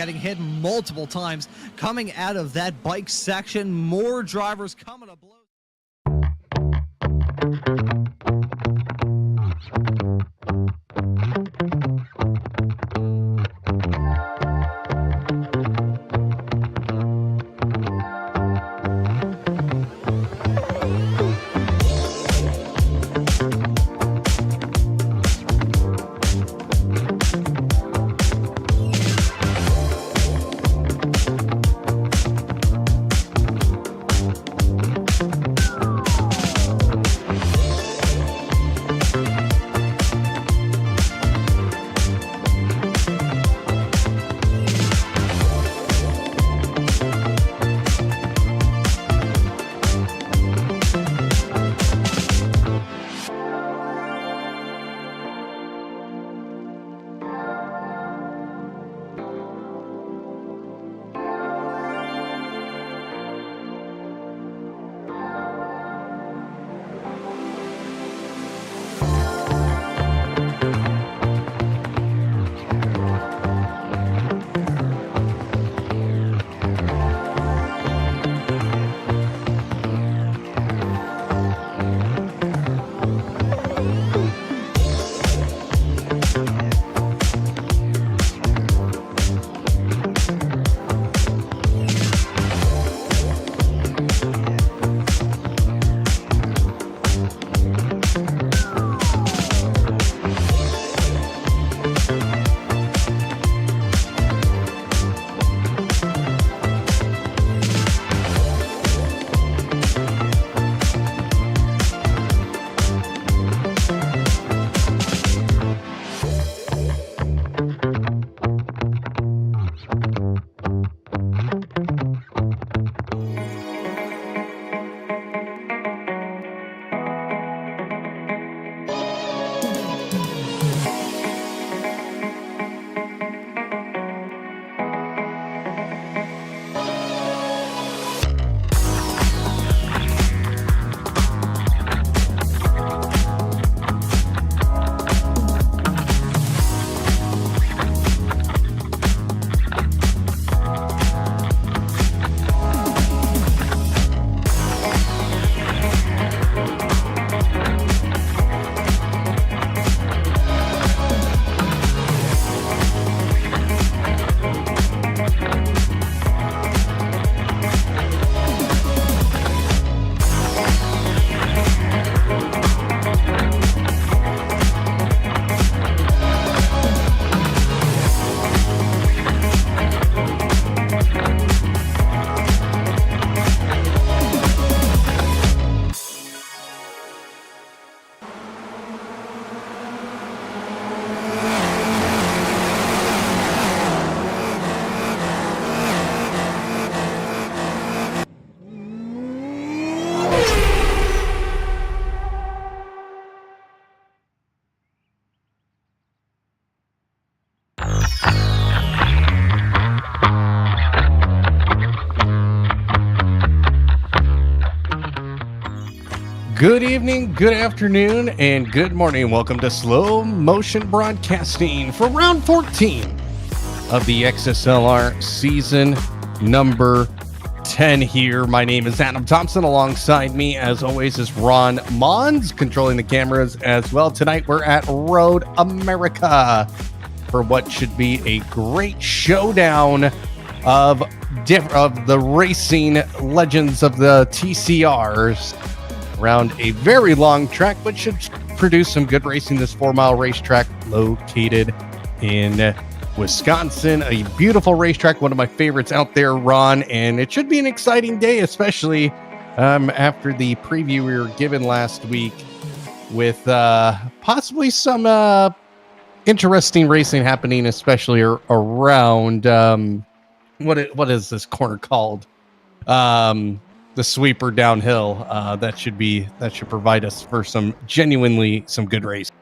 getting hit multiple times coming out of that bike section. More drivers coming to blows. Good evening, good afternoon, and good morning. Welcome to Slow Motion Broadcasting for round 14 of the XSLR season number 10 here. My name is Adam Thomsen. Alongside me, as always, is Ron Maunz, controlling the cameras as well. Tonight, we're at Road America for what should be a great showdown of the racing legends of the TCRs around a very long track, but should produce some good racing. This 4-mile racetrack located in Wisconsin, a beautiful racetrack, one of my favorites out there, Ron, and it should be an exciting day, especially after the preview we were given last week with possibly some interesting racing happening, especially around what is this corner called? The sweeper downhill. That should provide us for some good racing.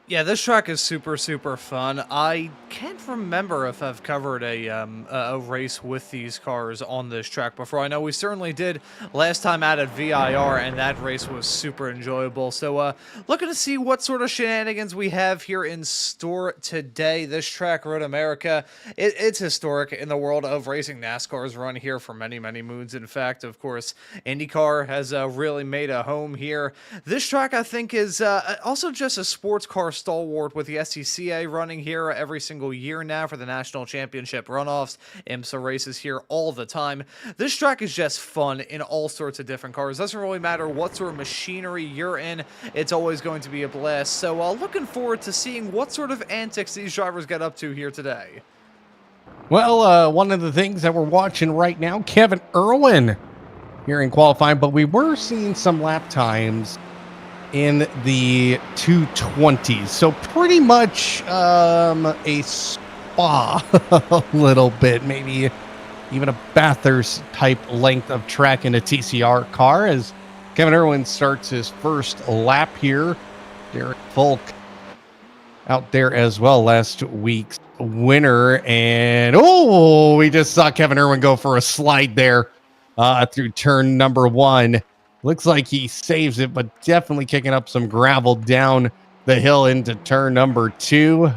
Yeah, this track is super, super fun. I can't remember if I've covered a race with these cars on this track before. I know we certainly did last time out at VIR, and that race was super enjoyable. So, looking to see what sort of shenanigans we have here in store today. This track, Road America, it's historic in the world of racing. NASCAR's run here for many, many moons. In fact, of course, IndyCar has really made a home here. This track, I think, is also just a sports car stalwart with the SCCA running here every single year now for the national championship runoffs. IMSA races here all the time. This track is just fun in all sorts of different cars. Doesn't really matter what sort of machinery you're in, it's always going to be a blast. So looking forward to seeing what sort of antics these drivers get up to here today. Well, one of the things that we're watching right now, Kevin Irwin here in qualifying, but we were seeing some lap times in the 220s. So pretty much a spa a little bit, maybe even a Bathurst type length of track in a TCR car as Kevin Irwin starts his first lap here. Derek Folk out there as well, last week's winner. And we just saw Kevin Irwin go for a slide there through turn number 1. Looks like he saves it, but definitely kicking up some gravel down the hill into turn number 2.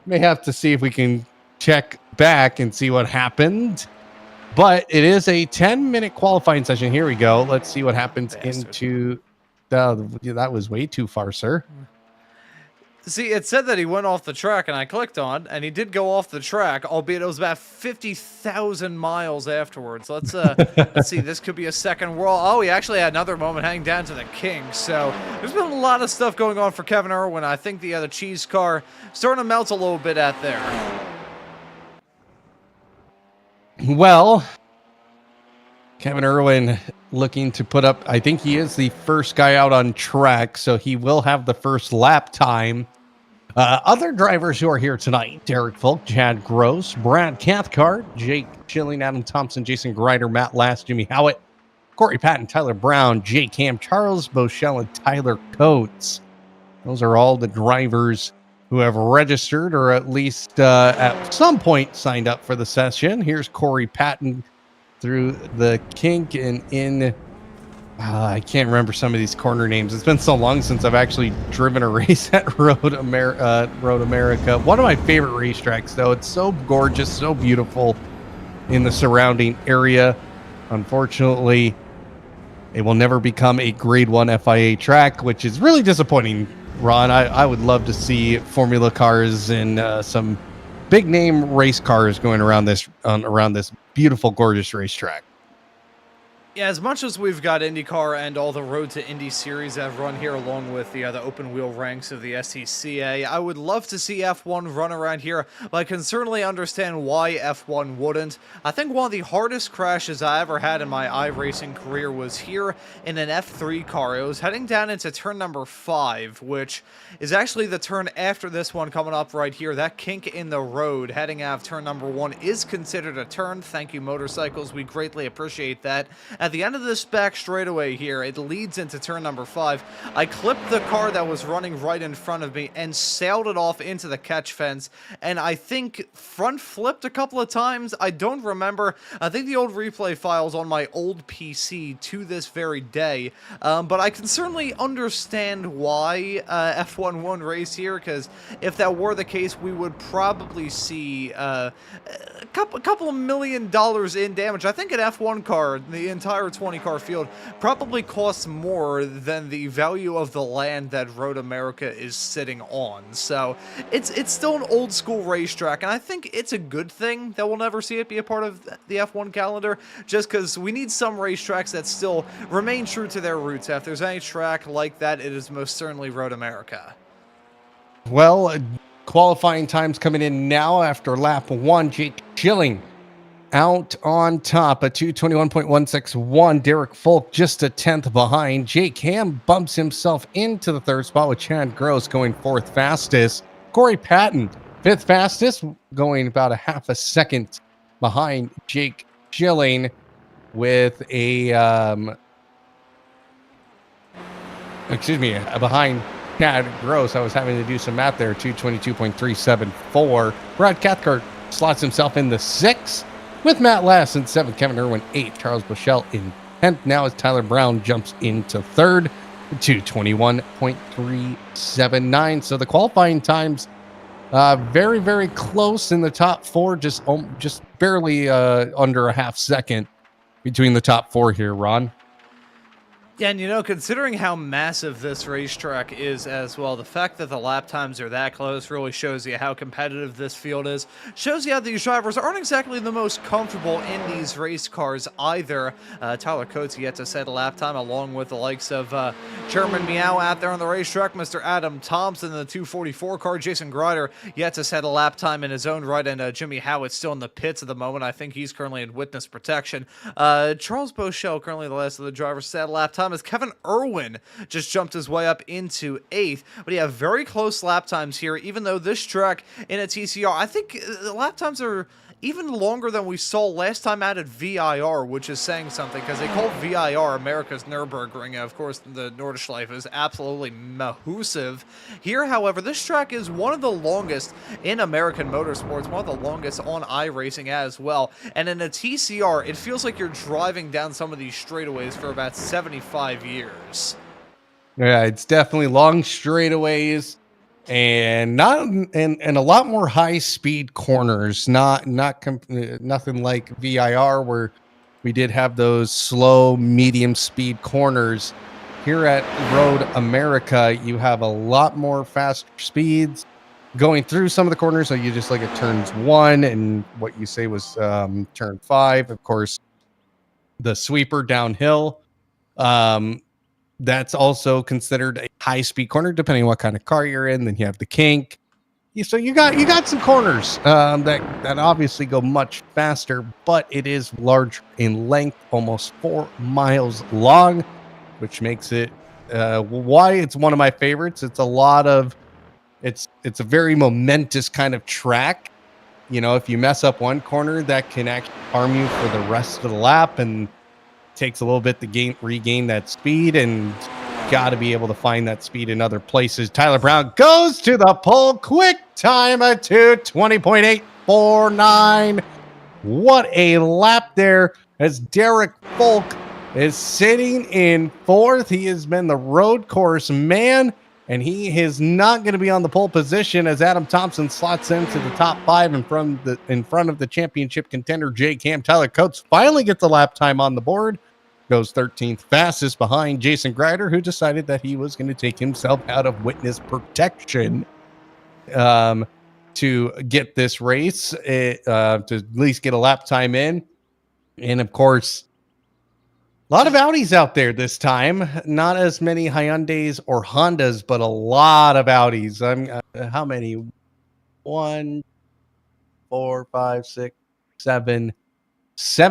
May have to see if we can check back and see what happened. But it is a 10-minute qualifying session. Here we go. Let's see what happens into... that was way too far, sir. See, it said that he went off the track, and I clicked on, and he did go off the track, albeit it was about 50,000 miles afterwards. Let's see. This could be a second whirl. Oh, he actually had another moment heading down to the King. So there's been a lot of stuff going on for Kevin Irwin. I think the cheese car starting to melt a little bit out there. Well, Kevin Irwin looking to put up, I think he is the first guy out on track, so he will have the first lap time. Other drivers who are here tonight, Derek Folk, Chad Gross, Brad Cathcart, Jake Schilling, Adam Thomsen, Jason Grider, Matt Last, Jimmy Howitt, Corey Patton, Tyler Brown, Jake Cam, Charles Boschel, and Tyler Coates. Those are all the drivers who have registered or at least at some point signed up for the session. Here's Corey Patton through the kink and in I can't remember some of these corner names. It's been so long since I've actually driven a race at Road America. One of my favorite racetracks, though. It's so gorgeous, so beautiful in the surrounding area. Unfortunately, it will never become a Grade 1 FIA track, which is really disappointing, Ron. I would love to see Formula cars and some big name race cars going around this beautiful, gorgeous racetrack. Yeah, as much as we've got IndyCar and all the Road to Indy series that have run here along with the open wheel ranks of the SCCA, I would love to see F1 run around here, but I can certainly understand why F1 wouldn't. I think one of the hardest crashes I ever had in my iRacing career was here in an F3 car. It was heading down into turn number 5, which is actually the turn after this one coming up right here. That kink in the road heading out of turn number 1 is considered a turn. Thank you, motorcycles. We greatly appreciate that. At the end of this back straightaway here, it leads into turn number 5. I clipped the car that was running right in front of me and sailed it off into the catch fence, and I think front flipped a couple of times. I don't remember. I think the old replay file's on my old PC to this very day, but I can certainly understand why F1 won race here, because if that were the case, we would probably see a couple of $1 million in damage. I think an F1 car, the entire 20-car field, probably costs more than the value of the land that Road America is sitting on. So it's still an old school racetrack, and I think it's a good thing that we'll never see it be a part of the F1 calendar, just because we need some racetracks that still remain true to their roots. If there's any track like that, it is most certainly Road America. Well, qualifying times coming in now after lap 1. Jake Schilling out on top, a 2:21.161. Derek Folk just a tenth behind. Jake Ham bumps himself into the third spot with Chad Gross going 4th fastest. Corey Patton 5th fastest, going about a half a second behind Jake Schilling with a behind Chad Gross. I was having to do some math there. 222.374. Brad Cathcart slots himself in the 6th with Matt Lass in 7th. Kevin Irwin 8th. Charles Bushell in 10th. Now as Tyler Brown jumps into 3rd. 221.379. So the qualifying times very, very close in the top 4. Just barely under a half second between the top 4 here, Ron. Yeah, and considering how massive this racetrack is as well, the fact that the lap times are that close really shows you how competitive this field is. Shows you how these drivers aren't exactly the most comfortable in these race cars either. Tyler Coates yet to set a lap time, along with the likes of Chairman Meow out there on the racetrack, Mr. Adam Thomsen in the 244 car, Jason Grider yet to set a lap time in his own right, and Jimmy Howard still in the pits at the moment. I think he's currently in witness protection. Charles Bochelle, currently the last of the drivers, set a lap time, as Kevin Irwin just jumped his way up into 8th. But yeah, very close lap times here, even though this track in a TCR, I think the lap times are even longer than we saw last time out at VIR, which is saying something, because they call VIR America's Nürburgring. Of course, the Nordschleife is absolutely massive. Here, however, this track is one of the longest in American motorsports, one of the longest on iRacing as well. And in a TCR, it feels like you're driving down some of these straightaways for about 75 years. Yeah, it's definitely long straightaways. And a lot more high speed corners, nothing like VIR where we did have those slow medium speed corners. Here at Road America, you have a lot more faster speeds going through some of the corners. So you just look at turns 1 and what you say was turn 5, of course, the sweeper downhill. That's also considered a high-speed corner, depending on what kind of car you're in. Then you have the kink. So you got some corners that obviously go much faster, but it is large in length, almost 4 miles long, which makes it why it's one of my favorites. It's a very momentous kind of track. If you mess up one corner, that can actually harm you for the rest of the lap, and takes a little bit to regain that speed, and got to be able to find that speed in other places. Tyler Brown goes to the pole, quick time at 2:20.849. What a lap there, as Derek Folk is sitting in 4th. He has been the road course man, and he is not going to be on the pole position as Adam Thomsen slots into the top 5 in front of the championship contender Jake Ham. Tyler Coates finally gets the lap time on the board, goes 13th fastest behind Jason Grider, who decided that he was going to take himself out of witness protection to get this race, to at least get a lap time in. And of course, a lot of Audis out there this time. Not as many Hyundais or Hondas, but a lot of Audis. How many? 1, 4, 5, 6, 7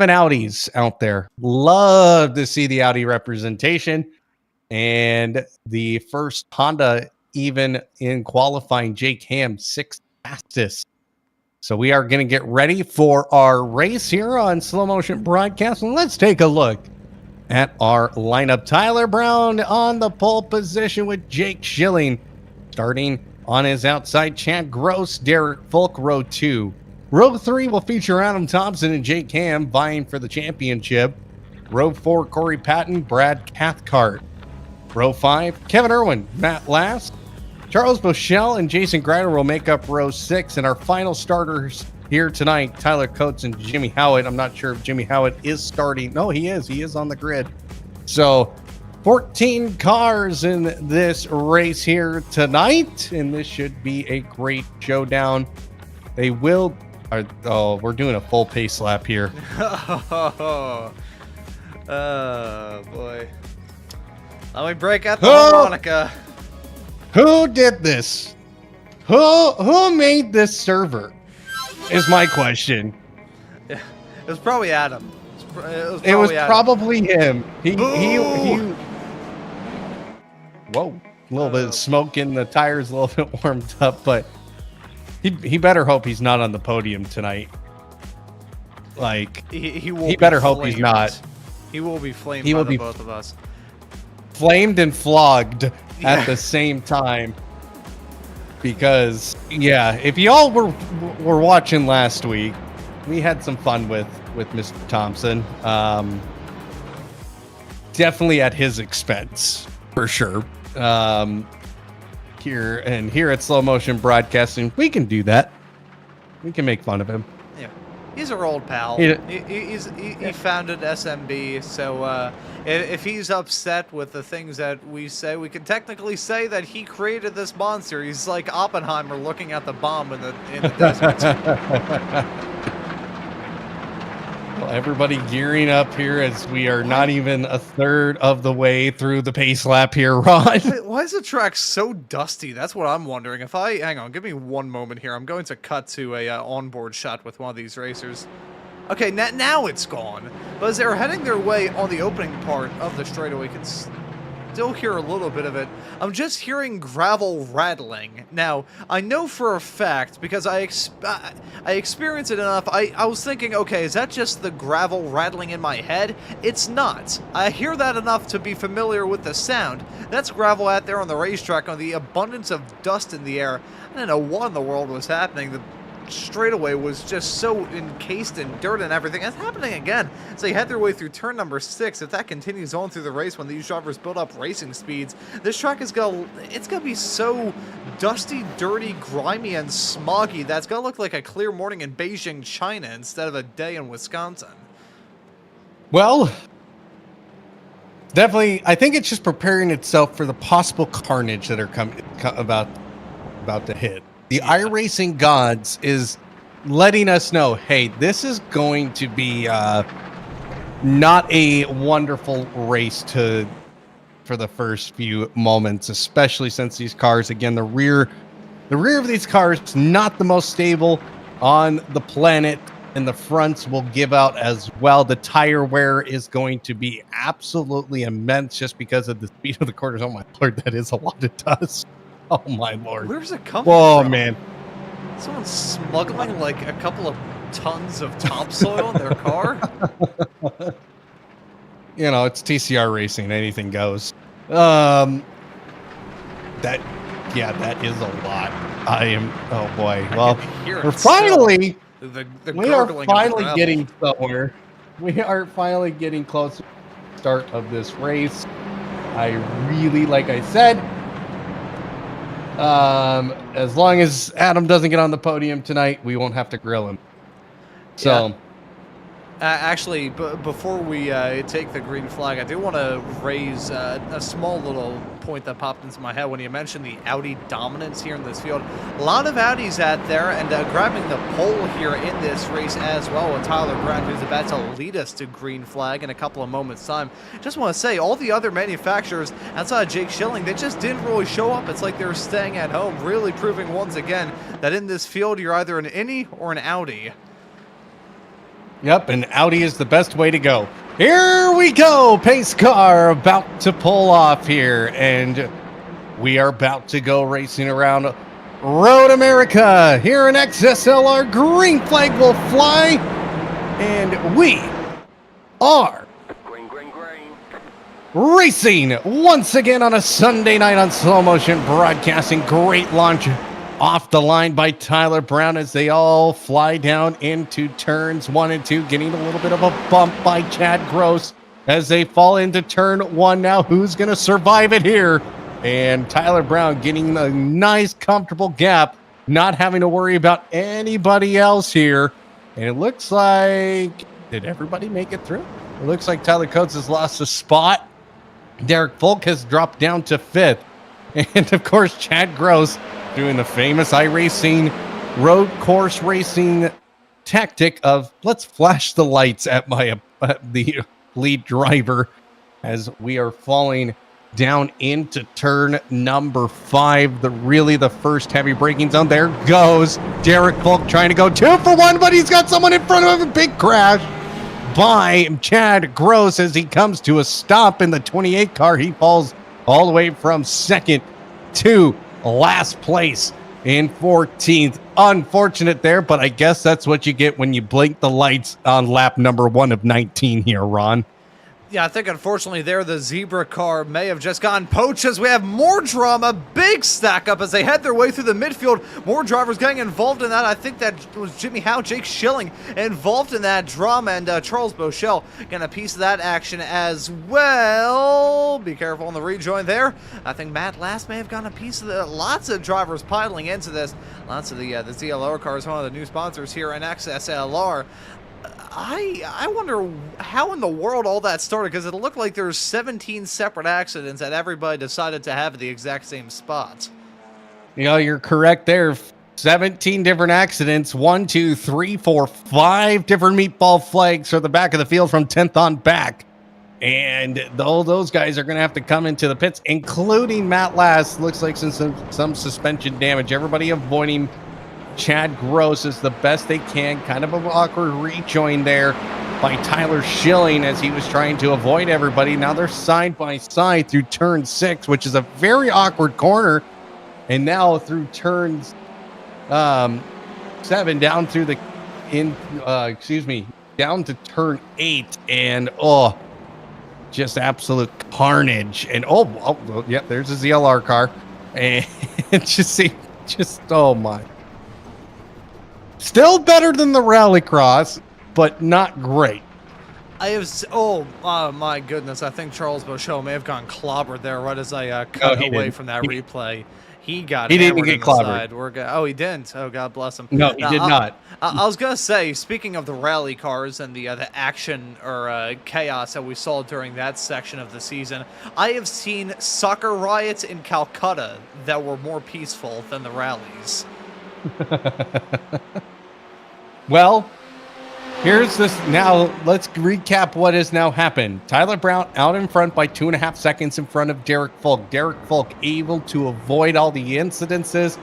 Audis out there. Love to see the Audi representation. And the first Honda, even in qualifying, Jake Ham, 6th fastest. So we are going to get ready for our race here on Slow Motion Broadcast. And let's take a look at our lineup. Tyler Brown on the pole position with Jake Schilling. Starting on his outside, Chad Gross, Derek Folk, row 2. Row 3 will feature Adam Thomsen and Jake Ham vying for the championship. Row 4, Corey Patton, Brad Cathcart. Row 5, Kevin Irwin, Matt Lass. Charles Bochelle and Jason Grider will make up row 6. And our final starters here tonight, Tyler Coates and Jimmy Howard. I'm not sure if Jimmy Howard is starting. No, he is. He is on the grid. So 14 cars in this race here tonight, and this should be a great showdown. They will... Oh, we're doing a full pace lap here. Oh, boy. Let me break out the harmonica. Who did this? Who made this server? Is my question. It was probably Adam. It was probably him. He Whoa. A little bit of smoke in the tires, a little bit warmed up, but he better hope he's not on the podium tonight. Like, he will. He better hope he's not. He will be flamed by both of us. Flamed and flogged at the same time. Because, yeah, if y'all were watching last week, we had some fun with Mr. Thomsen. Definitely at his expense, for sure. Here at Slow Motion Broadcasting, we can do that. We can make fun of him. Yeah, he's our old pal. He founded SMB, so if he's upset with the things that we say, we can technically say that he created this monster. He's like Oppenheimer looking at the bomb in the desert. Well, everybody gearing up here as we are not even a third of the way through the pace lap here, Ron. Why is the track so dusty? That's what I'm wondering. Hang on, give me one moment here. I'm going to cut to a onboard shot with one of these racers. Okay, now it's gone. But as they're heading their way on the opening part of the straightaway, you can still hear a little bit of it. I'm just hearing gravel rattling. Now, I know for a fact, because I experienced it enough, I was thinking, okay, is that just the gravel rattling in my head? It's not. I hear that enough to be familiar with the sound. That's gravel out there on the racetrack, on the abundance of dust in the air. I didn't know what in the world was happening. The straightaway was just so encased in dirt and everything. It's happening again. So they head their way through turn number 6. If that continues on through the race when these drivers build up racing speeds, this track is gonna be so dusty, dirty, grimy, and smoggy that it's gonna look like a clear morning in Beijing, China, instead of a day in Wisconsin. Well, definitely, I think it's just preparing itself for the possible carnage that are about to hit. The iRacing gods is letting us know, hey, this is going to be not a wonderful race for the first few moments, especially since these cars, again, the rear of these cars, not the most stable on the planet, and the fronts will give out as well. The tire wear is going to be absolutely immense just because of the speed of the corners. Oh my Lord, that is a lot of dust. Oh my Lord. Where's it coming from? Whoa, man. Someone's smuggling like a couple of tons of topsoil in their car? You know, it's TCR racing. Anything goes. That is a lot. Oh boy. Well, we're finally getting somewhere. We are finally getting close to the start of this race. I really, like I said, as long as Adam doesn't get on the podium tonight, we won't have to grill him. So, yeah. Actually, before we take the green flag, I do want to raise a small little point that popped into my head when you mentioned the Audi dominance here in this field. A lot of Audis out there, and grabbing the pole here in this race as well with Tyler Brown, who's about to lead us to green flag in a couple of moments' time. Just want to say, all the other manufacturers outside of Jake Schilling, they just didn't really show up. It's like they're staying at home, really proving once again that in this field, you're either an Indy or an Audi. Yep, and Audi is the best way to go. Here we go, pace car about to pull off here, and we are about to go racing around Road America. Here in XSLR, green flag will fly, and we are racing once again on a Sunday night on Slow Motion Broadcasting. Great launch off the line by Tyler Brown as they all fly down into turns 1 and 2, getting a little bit of a bump by Chad Gross as they fall into turn 1 now. Who's going to survive it here? And Tyler Brown getting a nice, comfortable gap, not having to worry about anybody else here. And it looks like, did everybody make it through? It looks like Tyler Coates has lost a spot. Derek Volk has dropped down to 5th. And of course, Chad Gross doing the famous iRacing road course racing tactic of let's flash the lights at the lead driver as we are falling down into turn number 5. The first heavy braking zone. There goes Derek Volk trying to go 2 for 1, but he's got someone in front of him. A big crash by Chad Gross as he comes to a stop in the 28 car. He falls all the way from 2nd to last place in 14th. Unfortunate there, but I guess that's what you get when you blink the lights on lap number 1 of 19 here, Ron. Yeah, I think unfortunately there the zebra car may have just gotten poached as we have more drama, big stack up as they head their way through the midfield. More drivers getting involved in that. I think that was Jimmy Howe, Jake Schilling involved in that drama, and Charles Beauchel getting a piece of that action as well. Be careful on the rejoin there. I think Matt Last may have gotten a piece of the, lots of drivers piling into this. Lots of the ZLR cars, one of the new sponsors here in XSLR. I wonder how in the world all that started, because it looked like there's 17 separate accidents that everybody decided to have at the exact same spot. You know, you're correct there. 17 different accidents. 1, 2, 3, 4, 5 different meatball flags for the back of the field from 10th on back. And all those guys are going to have to come into the pits, including Matt Last. Looks like some suspension damage. Everybody avoiding Chad Gross is the best they can. Kind of an awkward rejoin there by Tyler Schilling as he was trying to avoid everybody. Now they're side by side through turn 6, which is a very awkward corner. And now through turns 7 down through the down to turn 8, and just absolute carnage. And yeah, there's a ZLR car, and oh my. Still better than the Rallycross, but not great. My goodness, I think Charles Beauchel may have gone clobbered there right as I cut away from that replay. He didn't get clobbered. He didn't. Oh, God bless him. No, he did not. I was going to say, speaking of the rally cars and the action or chaos that we saw during that section of the season, I have seen soccer riots in Calcutta that were more peaceful than the rallies. Well, here's this. Now let's recap what has now happened. Tyler Brown out in front by 2.5 seconds in front of Derek Folk. Derek Folk able to avoid all the incidences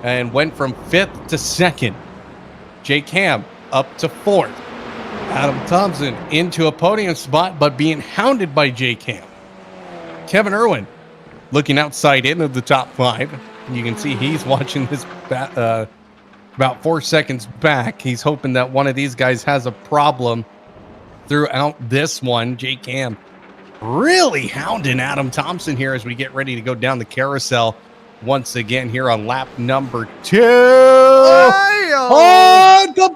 and went from 5th to 2nd. Jake Ham up to 4th. Adam Thomsen into a podium spot, but being hounded by Jake Ham. Kevin Irwin looking outside in of the top 5. You can see he's watching this about 4 seconds back. He's hoping that one of these guys has a problem throughout this one. Jake Ham really hounding Adam Thomsen here as we get ready to go down the carousel once again here on lap number 2. The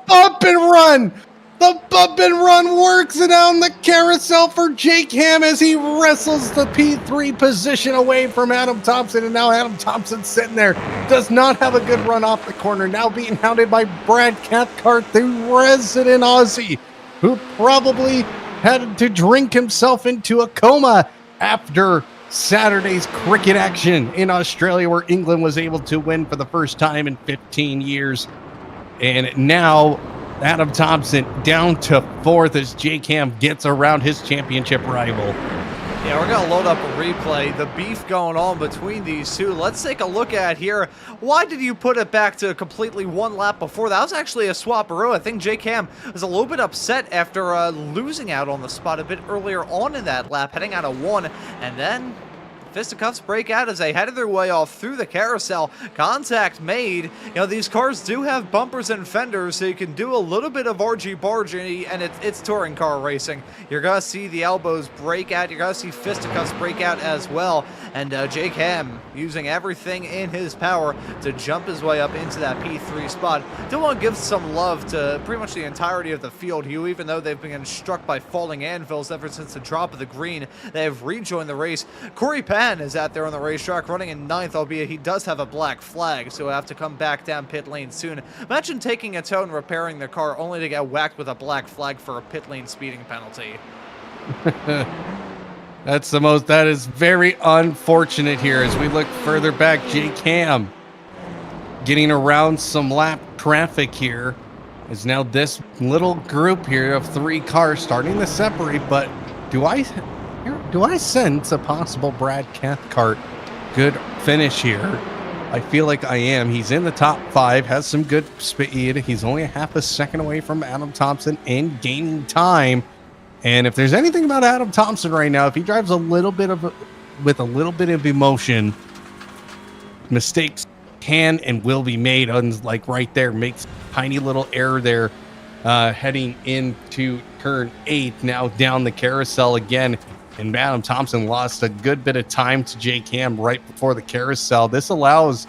bump and run! The bump and run works down the carousel for Jake Ham as he wrestles the P3 position away from Adam Thomsen. And now Adam Thomsen sitting there, does not have a good run off the corner. Now being hounded by Brad Cathcart, the resident Aussie, who probably had to drink himself into a coma after Saturday's cricket action in Australia, where England was able to win for the first time in 15 years. And now Adam Thomsen down to 4th as Jake Ham gets around his championship rival. Yeah, we're going to load up a replay. The beef going on between these two. Let's take a look at here. Why did you put it back to completely one lap before? That was actually a swapperoo. I think Jake Ham was a little bit upset after losing out on the spot a bit earlier on in that lap, heading out of 1, and then fisticuffs break out as they headed their way off through the carousel. Contact made. You know, these cars do have bumpers and fenders, so you can do a little bit of argy-bargy, and it's touring car racing. You're going to see the elbows break out. You're going to see fisticuffs break out as well. And Jake Ham using everything in his power to jump his way up into that P3 spot. Do want to give some love to pretty much the entirety of the field, who, even though they've been struck by falling anvils ever since the drop of the green, they have rejoined the race. Corey Pan is out there on the racetrack running in 9th, albeit he does have a black flag, so he'll have to come back down pit lane soon. Imagine taking a tow and repairing the car only to get whacked with a black flag for a pit lane speeding penalty. That is very unfortunate here as we look further back. Jake Ham getting around some lap traffic here is now this little group here of 3 cars starting to separate, but do I sense a possible Brad Cathcart good finish here? I feel like I am. He's in the top 5, has some good speed. He's only a half a second away from Adam Thomsen and gaining time. And if there's anything about Adam Thomsen right now, if he drives with a little bit of emotion, mistakes can and will be made. Like right there, makes tiny little error there heading into turn 8, now down the carousel again. And Adam Thomsen lost a good bit of time to J Cam right before the carousel. This allows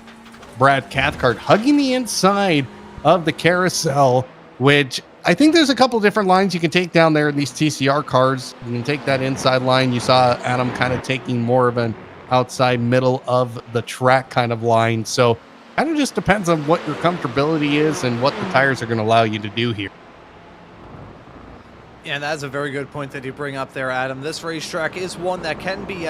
Brad Cathcart hugging the inside of the carousel, which I think there's a couple different lines you can take down there in these TCR cars. You can take that inside line. You saw Adam kind of taking more of an outside middle of the track kind of line. So kind of just depends on what your comfortability is and what the tires are going to allow you to do here. Yeah, and that's a very good point that you bring up there, Adam. This racetrack is one that can be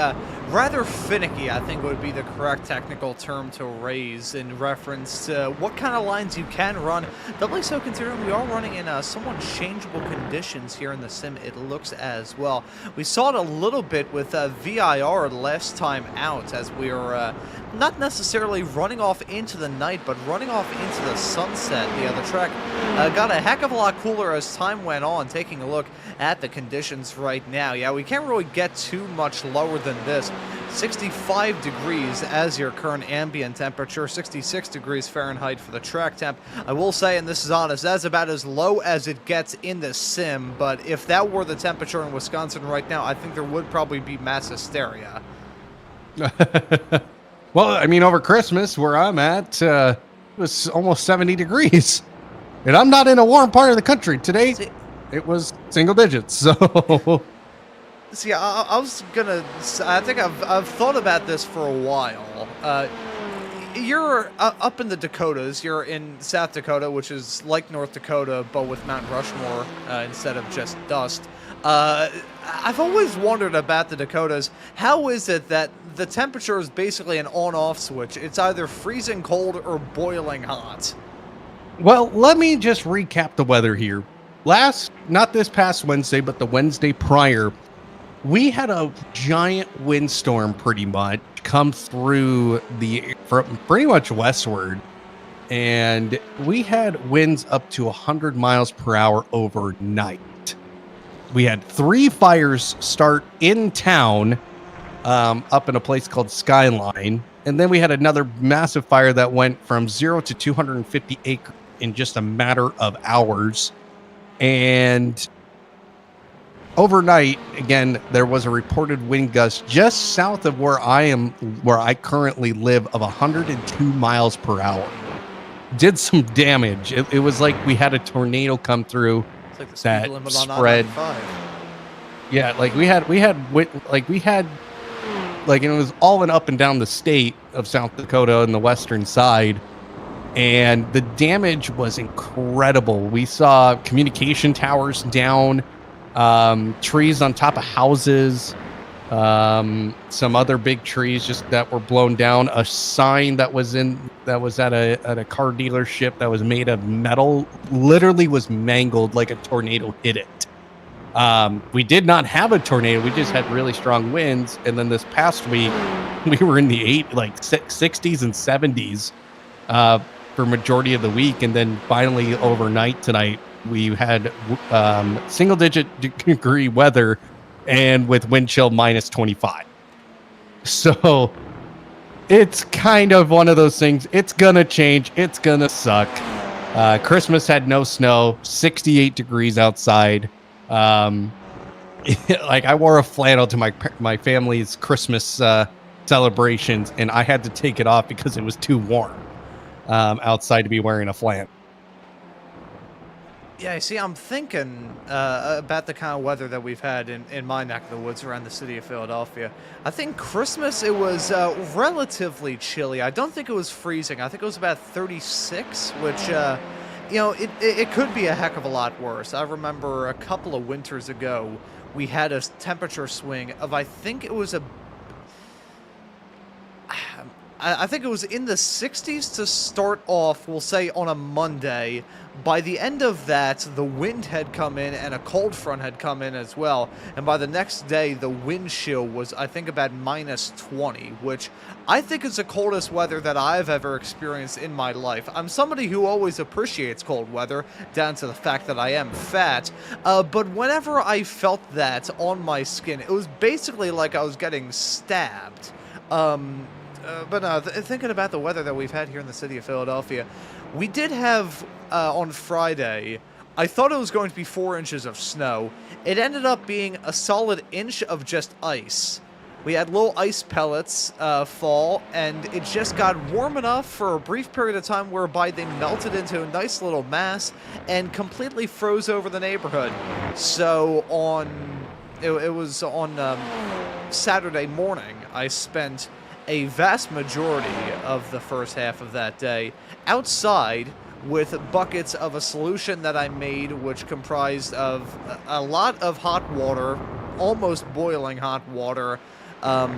rather finicky, I think would be the correct technical term to raise in reference to what kind of lines you can run. Doubly so considering we are running in somewhat changeable conditions here in the sim, it looks as well. We saw it a little bit with VIR last time out as we were not necessarily running off into the night, but running off into the sunset. The track got a heck of a lot cooler as time went on, taking a look at the conditions right now. Yeah, we can't really get too much lower than this. 65 degrees as your current ambient temperature, 66 degrees Fahrenheit for the track temp. I will say, and this is honest, that's about as low as it gets in the sim, but if that were the temperature in Wisconsin right now, I think there would probably be mass hysteria. Well, I mean, over Christmas, where I'm at, it was almost 70 degrees. And I'm not in a warm part of the country. Today, it was single digits. So, see, I was gonna. I think I've thought about this for a while. You're up in the Dakotas. You're in South Dakota, which is like North Dakota, but with Mount Rushmore instead of just dust. I've always wondered about the Dakotas. How is it that the temperature is basically an on-off switch? It's either freezing cold or boiling hot. well, let me just recap the weather here. Not this past Wednesday, but the Wednesday prior, we had a giant windstorm pretty much come through from pretty much westward. And we had winds up to 100 miles per hour overnight. We had 3 fires start in town up in a place called Skyline. And then we had another massive fire that went from 0 to 250 acres in just a matter of hours. And overnight, again, there was a reported wind gust just south of where I currently live, of 102 miles per hour. Did some damage. It was like we had a tornado come through. It's like the speed that limit on spread. I-95. Yeah, and it was all and up and down the state of South Dakota and the western side. And the damage was incredible. We saw communication towers down, trees on top of houses, some other big trees just that were blown down. A sign that was at a car dealership that was made of metal literally was mangled like a tornado hit it. We did not have a tornado. We just had really strong winds. And then this past week, we were in the 60s and 70s for majority of the week. And then finally overnight tonight, we had single digit degree weather and with wind chill minus 25. So it's kind of one of those things. It's going to change. It's going to suck. Christmas had no snow, 68 degrees outside. Like I wore a flannel to my family's Christmas celebrations, and I had to take it off because it was too warm outside to be wearing a flannel. Yeah, see, I'm thinking about the kind of weather that we've had in my neck of the woods around the city of Philadelphia. I think Christmas, it was relatively chilly. I don't think it was freezing. I think it was about 36, which, it could be a heck of a lot worse. I remember a couple of winters ago, we had a temperature swing of, I think it was in the 60s to start off, we'll say on a Monday. By the end of that, the wind had come in and a cold front had come in as well. And by the next day, the wind chill was, I think, about minus 20, which I think is the coldest weather that I've ever experienced in my life. I'm somebody who always appreciates cold weather, down to the fact that I am fat. But whenever I felt that on my skin, it was basically like I was getting stabbed. Thinking about the weather that we've had here in the city of Philadelphia, we did have on Friday I thought it was going to be 4 inches of snow. It ended up being a solid inch of just ice. We had little ice pellets fall, and it just got warm enough for a brief period of time whereby they melted into a nice little mass and completely froze over the neighborhood. So it was on Saturday morning, I spent a vast majority of the first half of that day outside with buckets of a solution that I made, which comprised of a lot of hot water, almost boiling hot water, a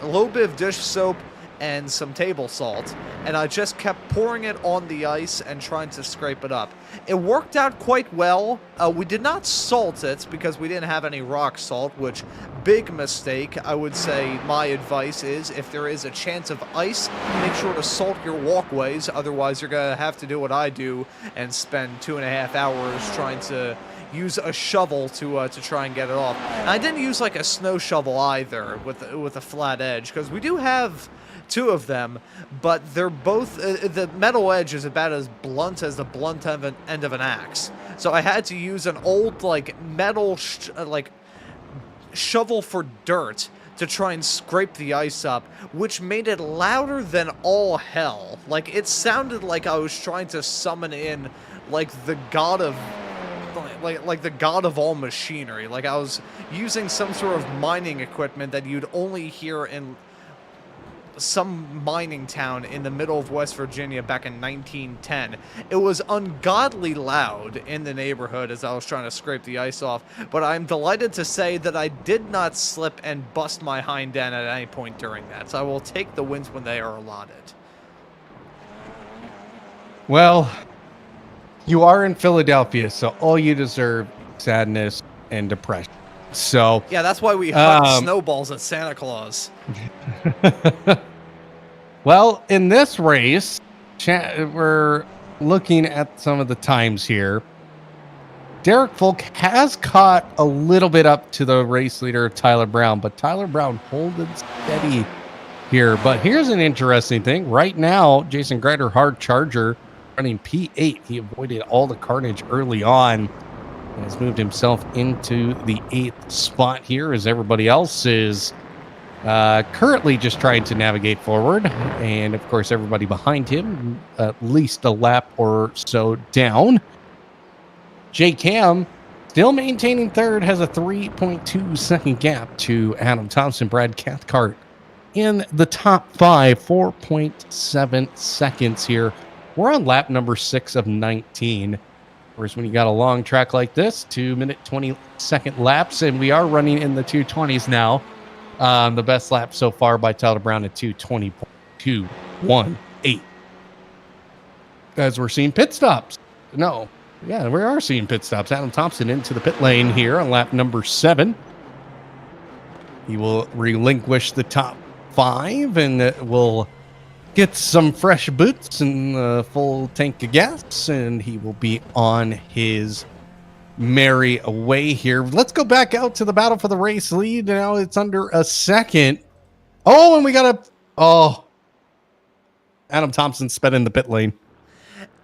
little bit of dish soap, and some table salt, and I just kept pouring it on the ice and trying to scrape it up. It worked out quite well. We did not salt it because we didn't have any rock salt, which, big mistake. I would say my advice is if there is a chance of ice, make sure to salt your walkways, otherwise you're gonna have to do what I do and spend 2.5 hours trying to use a shovel to try and get it off. And I didn't use like a snow shovel either with a flat edge, because we do have 2 of them, but they're both the metal edge is about as blunt as the blunt end of an axe. So I had to use an old like metal shovel for dirt to try and scrape the ice up, which made it louder than all hell. Like, it sounded like I was trying to summon in like the god of like the god of all machinery. Like I was using some sort of mining equipment that you'd only hear in some mining town in the middle of West Virginia back in 1910. It was ungodly loud in the neighborhood as I was trying to scrape the ice off, but I'm delighted to say that I did not slip and bust my hind end at any point during that, so I will take the wins when they are allotted. Well, you are in Philadelphia, so all you deserve is sadness and depression. So yeah, that's why we hunt snowballs at Santa Claus. Well, in this race, we're looking at some of the times here. Derek Folk has caught a little bit up to the race leader, Tyler Brown, but Tyler Brown holding steady here. But here's an interesting thing. Right now, Jason Greider, hard charger, running P8. He avoided all the carnage early on and has moved himself into the 8th spot here as everybody else is currently just trying to navigate forward. And of course, everybody behind him, at least a lap or so down. J Cam still maintaining 3rd, has a 3.2 second gap to Adam Thomsen. Brad Cathcart in the top 5, 4.7 seconds here. We're on lap number 6 of 19. Of course, when you got a long track like this, 2-minute 20-second laps, and we are running in the 220s now. The best lap so far by Tyler Brown at 2:20.218. As we're seeing pit stops. No. Yeah, we are seeing pit stops. Adam Thomsen into the pit lane here on lap number 7. He will relinquish the top 5 and will get some fresh boots and a full tank of gas, and he will be on his merry way here. Let's go back out to the battle for the race lead. Now it's under a second. Oh, and we got Adam Thomsen sped in the pit lane.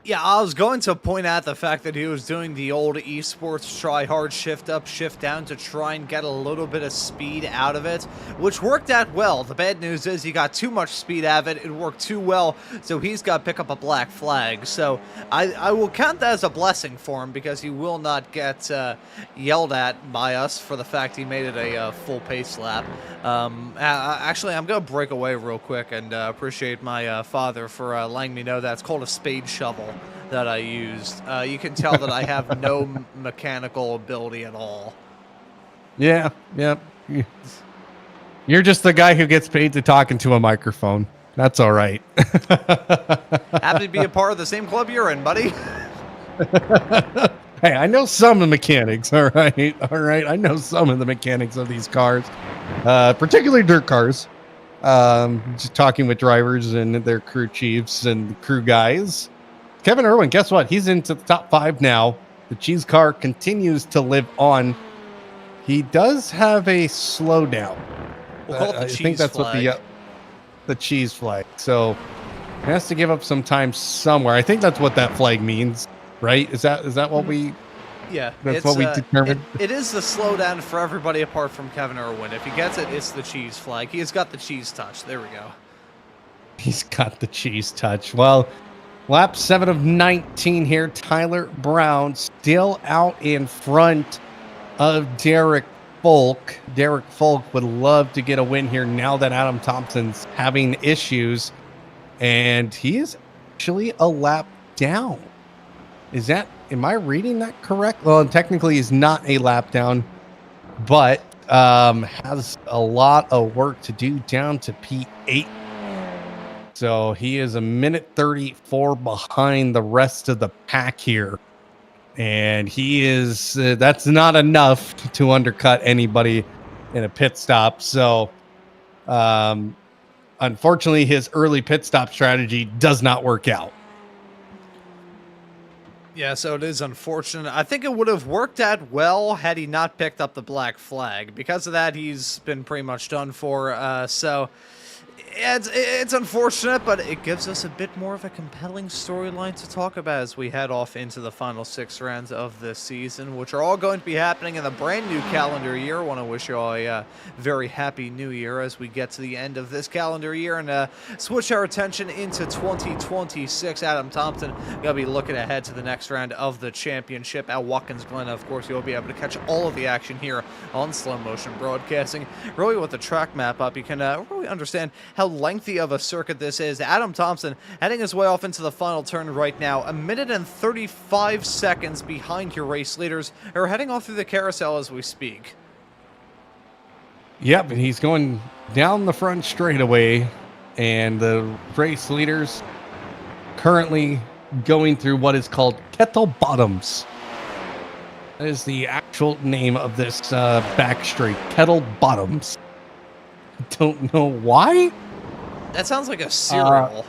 Yeah, I was going to point out the fact that he was doing the old Esports try hard shift up, shift down to try and get a little bit of speed out of it, which worked out well. The bad news is he got too much speed out of it. It worked too well, so he's got to pick up a black flag. So I will count that as a blessing for him, because he will not get yelled at by us for the fact he made it a full pace lap. Actually, I'm going to break away real quick and appreciate my father for letting me know that it's called a spade shovel that I used. You can tell that I have no mechanical ability at all. Yeah. You're just the guy who gets paid to talk into a microphone. That's all right. Happy to be a part of the same club you're in, buddy. Hey, I know some of the mechanics, all right? I know some of the mechanics of these cars, particularly dirt cars. Just talking with drivers and their crew chiefs and crew guys. Kevin Irwin, guess what? He's into the top 5 now. The cheese car continues to live on. He does have a slowdown. We'll call it the cheese I think that's flag. what the cheese flag. So he has to give up some time somewhere. I think that's what that flag means, right? Is that what we Yeah, That's what we determined. It is the slowdown for everybody apart from Kevin Irwin. If he gets it, it's the cheese flag. He has got the cheese touch. There we go. He's got the cheese touch. Well, lap 7 of 19 here. Tyler Brown still out in front of Derek Folk. Derek Folk would love to get a win here now that Adam Thomsen's having issues. And he is actually a lap down. Am I reading that correct? Well, technically he's not a lap down, but has a lot of work to do down to P8. So he is a minute 34 behind the rest of the pack here. And he is, that's not enough to undercut anybody in a pit stop. So unfortunately, his early pit stop strategy does not work out. Yeah, so it is unfortunate. I think it would have worked out well had he not picked up the black flag. Because of that, he's been pretty much done for. So it's unfortunate, but it gives us a bit more of a compelling storyline to talk about as we head off into the final 6 rounds of this season, which are all going to be happening in the brand new calendar year. I want to wish you all a very happy new year as we get to the end of this calendar year and switch our attention into 2026. Adam Thomsen going to be looking ahead to the next round of the championship at Watkins Glen. Of course, you'll be able to catch all of the action here on Slow Motion Broadcasting. Really, with the track map up, you can really understand how lengthy of a circuit this is. Adam Thomsen heading his way off into the final turn right now, a minute and 35 seconds behind your race leaders, who are heading off through the carousel as we speak. Yep, and he's going down the front straightaway, and the race leaders currently going through what is called Kettle Bottoms. That is the actual name of this back straight, Kettle Bottoms. Don't know why. That sounds like a cereal.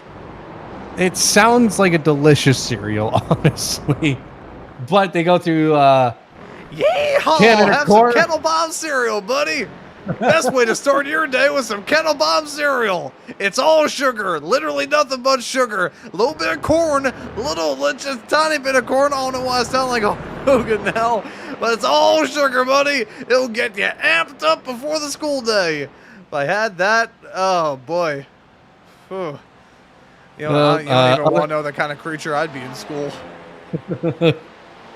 It sounds like a delicious cereal, honestly. But they go through Yeehaw! Have some Kettle Bomb cereal, buddy. Best way to start your day with some Kettle Bomb cereal. It's all sugar, literally nothing but sugar. A little bit of corn, just tiny bit of corn. I don't know why I sound like a Hogan now, but it's all sugar, buddy. It'll get you amped up before the school day. If I had that, oh boy. Whew. You know, you don't even want to know the kind of creature I'd be in school.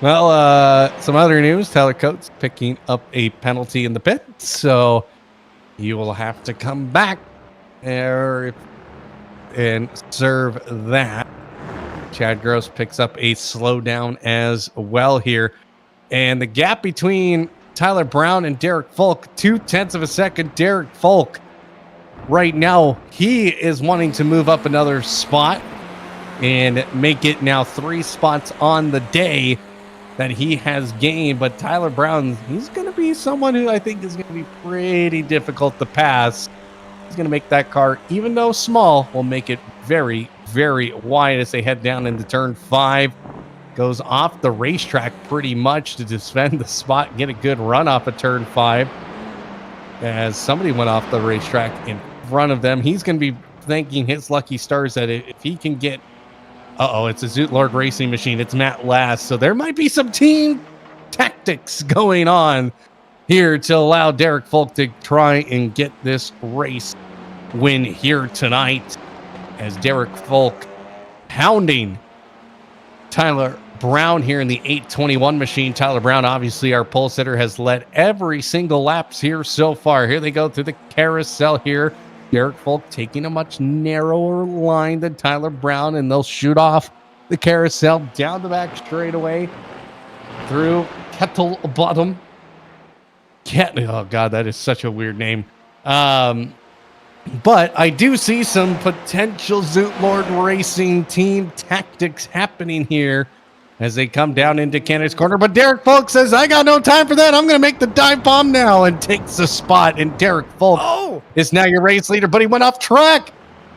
Well, some other news. Tyler Coates picking up a penalty in the pit, so you will have to come back and serve that. Chad Gross picks up a slowdown as well here. And the gap between Tyler Brown and Derek Folk, 0.2 of a second. Derek Folk, right now, he is wanting to move up another spot and make it now 3 spots on the day that he has gained. But Tyler Brown, he's going to be someone who I think is going to be pretty difficult to pass. He's going to make that car, even though small, will make it very, very wide as they head down into turn 5. Goes off the racetrack pretty much to defend the spot, get a good run off of turn 5. As somebody went off the racetrack in front of them. He's going to be thanking his lucky stars that if he can get... it's a Zoot Lord Racing Machine. It's Matt Last. So there might be some team tactics going on here to allow Derek Folk to try and get this race win here tonight. As Derek Folk pounding Tyler Brown here in the 821 machine. Tyler Brown, obviously our pole sitter, has led every single laps here so far. Here they go through the carousel here. Derek Folk taking a much narrower line than Tyler Brown, and they'll shoot off the carousel down the back straightaway through Kettle Bottom. Oh God, that is such a weird name. But I do see some potential Zoot Lord Racing team tactics happening here as they come down into Canada's corner. But Derek Folk says, I got no time for that. I'm going to make the dive bomb now, and takes the spot. And Derek Folk is now your race leader, but he went off track.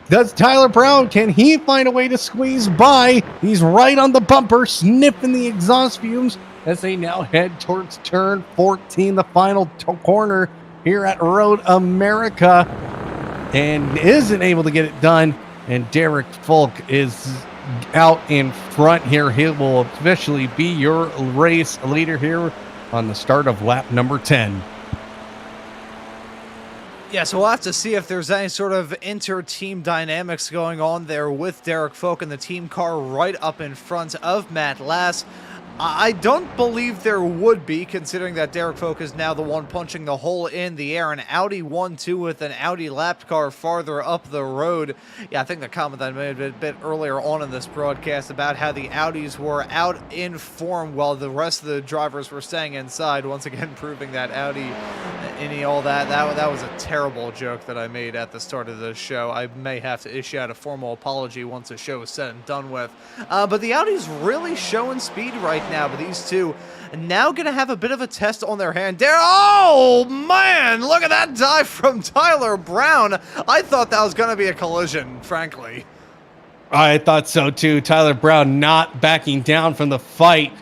Does Tyler Brown, can he find a way to squeeze by? He's right on the bumper, sniffing the exhaust fumes as they now head towards turn 14, the final corner here at Road America, and isn't able to get it done. And Derek Folk is out in front here. He will officially be your race leader here on the start of lap number 10. Yeah, so we'll have to see if there's any sort of inter-team dynamics going on there with Derek Folk and the team car right up in front of Matt Lass. I don't believe there would be, considering that Derek Folk is now the one punching the hole in the air. An Audi 1-2 with an Audi lapped car farther up the road. Yeah, I think the comment that I made a bit earlier on in this broadcast about how the Audis were out in form while the rest of the drivers were staying inside. Once again, proving that Audi, all that was a terrible joke that I made at the start of the show. I may have to issue out a formal apology once the show is said and done with. But the Audi's really showing speed right now, but these two now gonna have a bit of a test on their hand. Oh man, look at that dive from Tyler Brown. I thought that was gonna be a collision, frankly. I thought so too. Tyler Brown not backing down from the fight,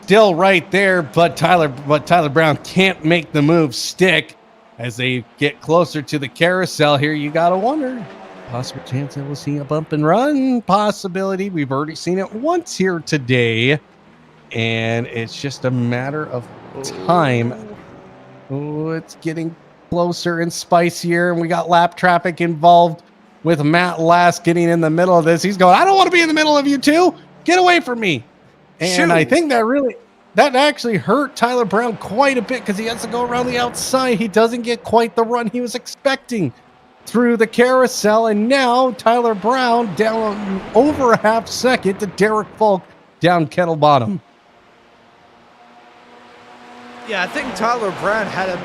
still right there, but Tyler Brown can't make the move stick. As they get closer to the carousel here, you gotta wonder, possible chance that we'll see a bump and run possibility. We've already seen it once here today, and it's just a matter of time. Oh, it's getting closer and spicier, and we got lap traffic involved with Matt Lass getting in the middle of this. He's going, I don't want to be in the middle of you two. Get away from me. And shoot. I think that actually hurt Tyler Brown quite a bit because he has to go around the outside. He doesn't get quite the run he was expecting through the carousel, and now Tyler Brown down over a half second to Derek Folk down kettle bottom. Yeah, I think Tyler Brown had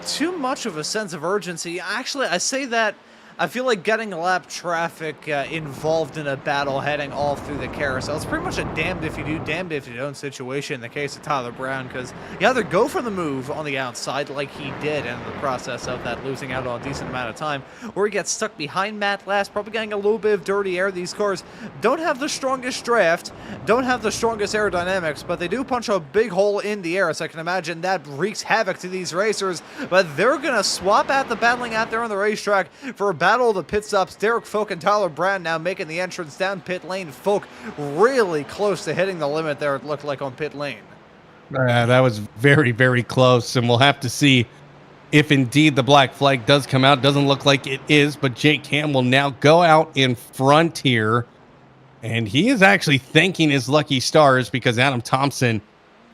too much of a sense of urgency. Actually, I say that I feel like getting lap traffic involved in a battle heading all through the carousel. It's pretty much a damned if you do, damned if you don't situation in the case of Tyler Brown, because you either go for the move on the outside like he did in the process of that, losing out on a decent amount of time, or he gets stuck behind Matt Lass, probably getting a little bit of dirty air. These cars don't have the strongest draft, don't have the strongest aerodynamics, but they do punch a big hole in the air, so I can imagine that wreaks havoc to these racers, but they're going to swap out the battling out there on the racetrack for a battle of the pit stops. Derek Folk and Tyler Brown now making the entrance down pit lane. Folk really close to hitting the limit there, it looked like, on pit lane. That was very, very close, and we'll have to see if indeed the black flag does come out. Doesn't look like it is, but Jake Ham will now go out in front here, and he is actually thanking his lucky stars because Adam Thomsen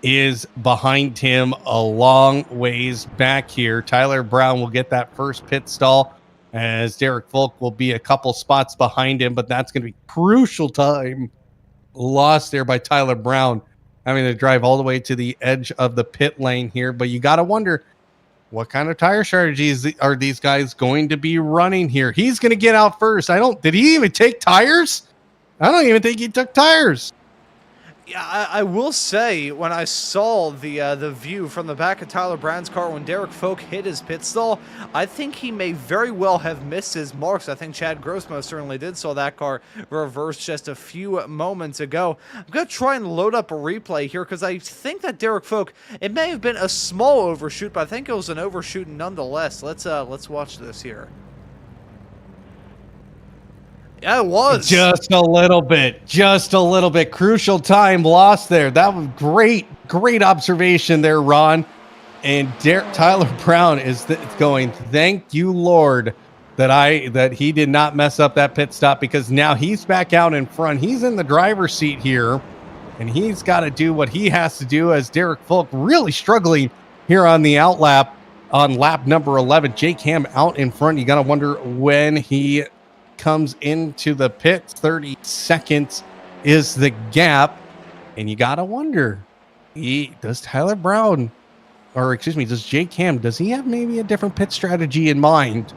is behind him a long ways back here. Tyler Brown will get that first pit stall, as Derek Folk will be a couple spots behind him, but that's going to be crucial time lost there by Tyler Brown, having to drive all the way to the edge of the pit lane here. But you got to wonder, what kind of tire strategies are these guys going to be running here? He's going to get out first. Did he even take tires? I don't even think he took tires. Yeah, I will say, when I saw the view from the back of Tyler Brown's car when Derek Folk hit his pit stall, I think he may very well have missed his marks. I think Chad Grossmo certainly did saw that car reverse just a few moments ago. I'm going to try and load up a replay here because I think that Derek Folk, it may have been a small overshoot, but I think it was an overshoot nonetheless. Let's watch this here. Yeah, it was. Just a little bit. Crucial time lost there. That was great observation there, Ron. And Tyler Brown is going, thank you, Lord, that he did not mess up that pit stop, because now he's back out in front. He's in the driver's seat here, and he's got to do what he has to do, as Derek Folk really struggling here on the outlap on lap number 11. Jake Ham out in front. You got to wonder when he comes into the pit. 30 seconds is the gap, and you gotta wonder, does Jake Ham, does he have maybe a different pit strategy in mind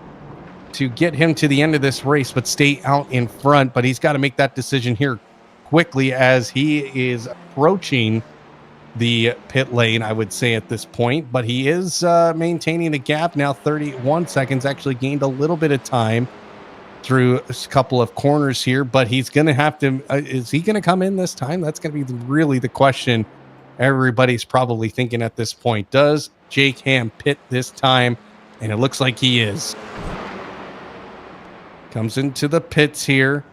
to get him to the end of this race but stay out in front? But he's got to make that decision here quickly, as he is approaching the pit lane, I would say, at this point. But he is maintaining the gap now. 31 seconds, actually gained a little bit of time through a couple of corners here, but he's going to have to, is he going to come in this time? That's going to be really the question everybody's probably thinking at this point. Does Jake Ham pit this time? And it looks like he is. Comes into the pits here.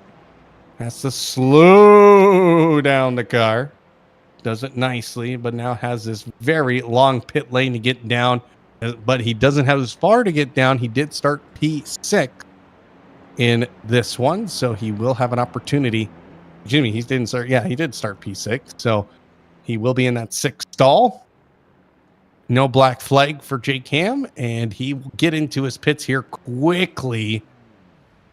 Has to slow down the car. Does it nicely, but now has this very long pit lane to get down. But he doesn't have as far to get down. He did start P6 in this one, so he will have an opportunity. Jimmy, he didn't start. Yeah, he did start P6, so he will be in that 6th stall. No black flag for Jake Ham, and he will get into his pits here quickly.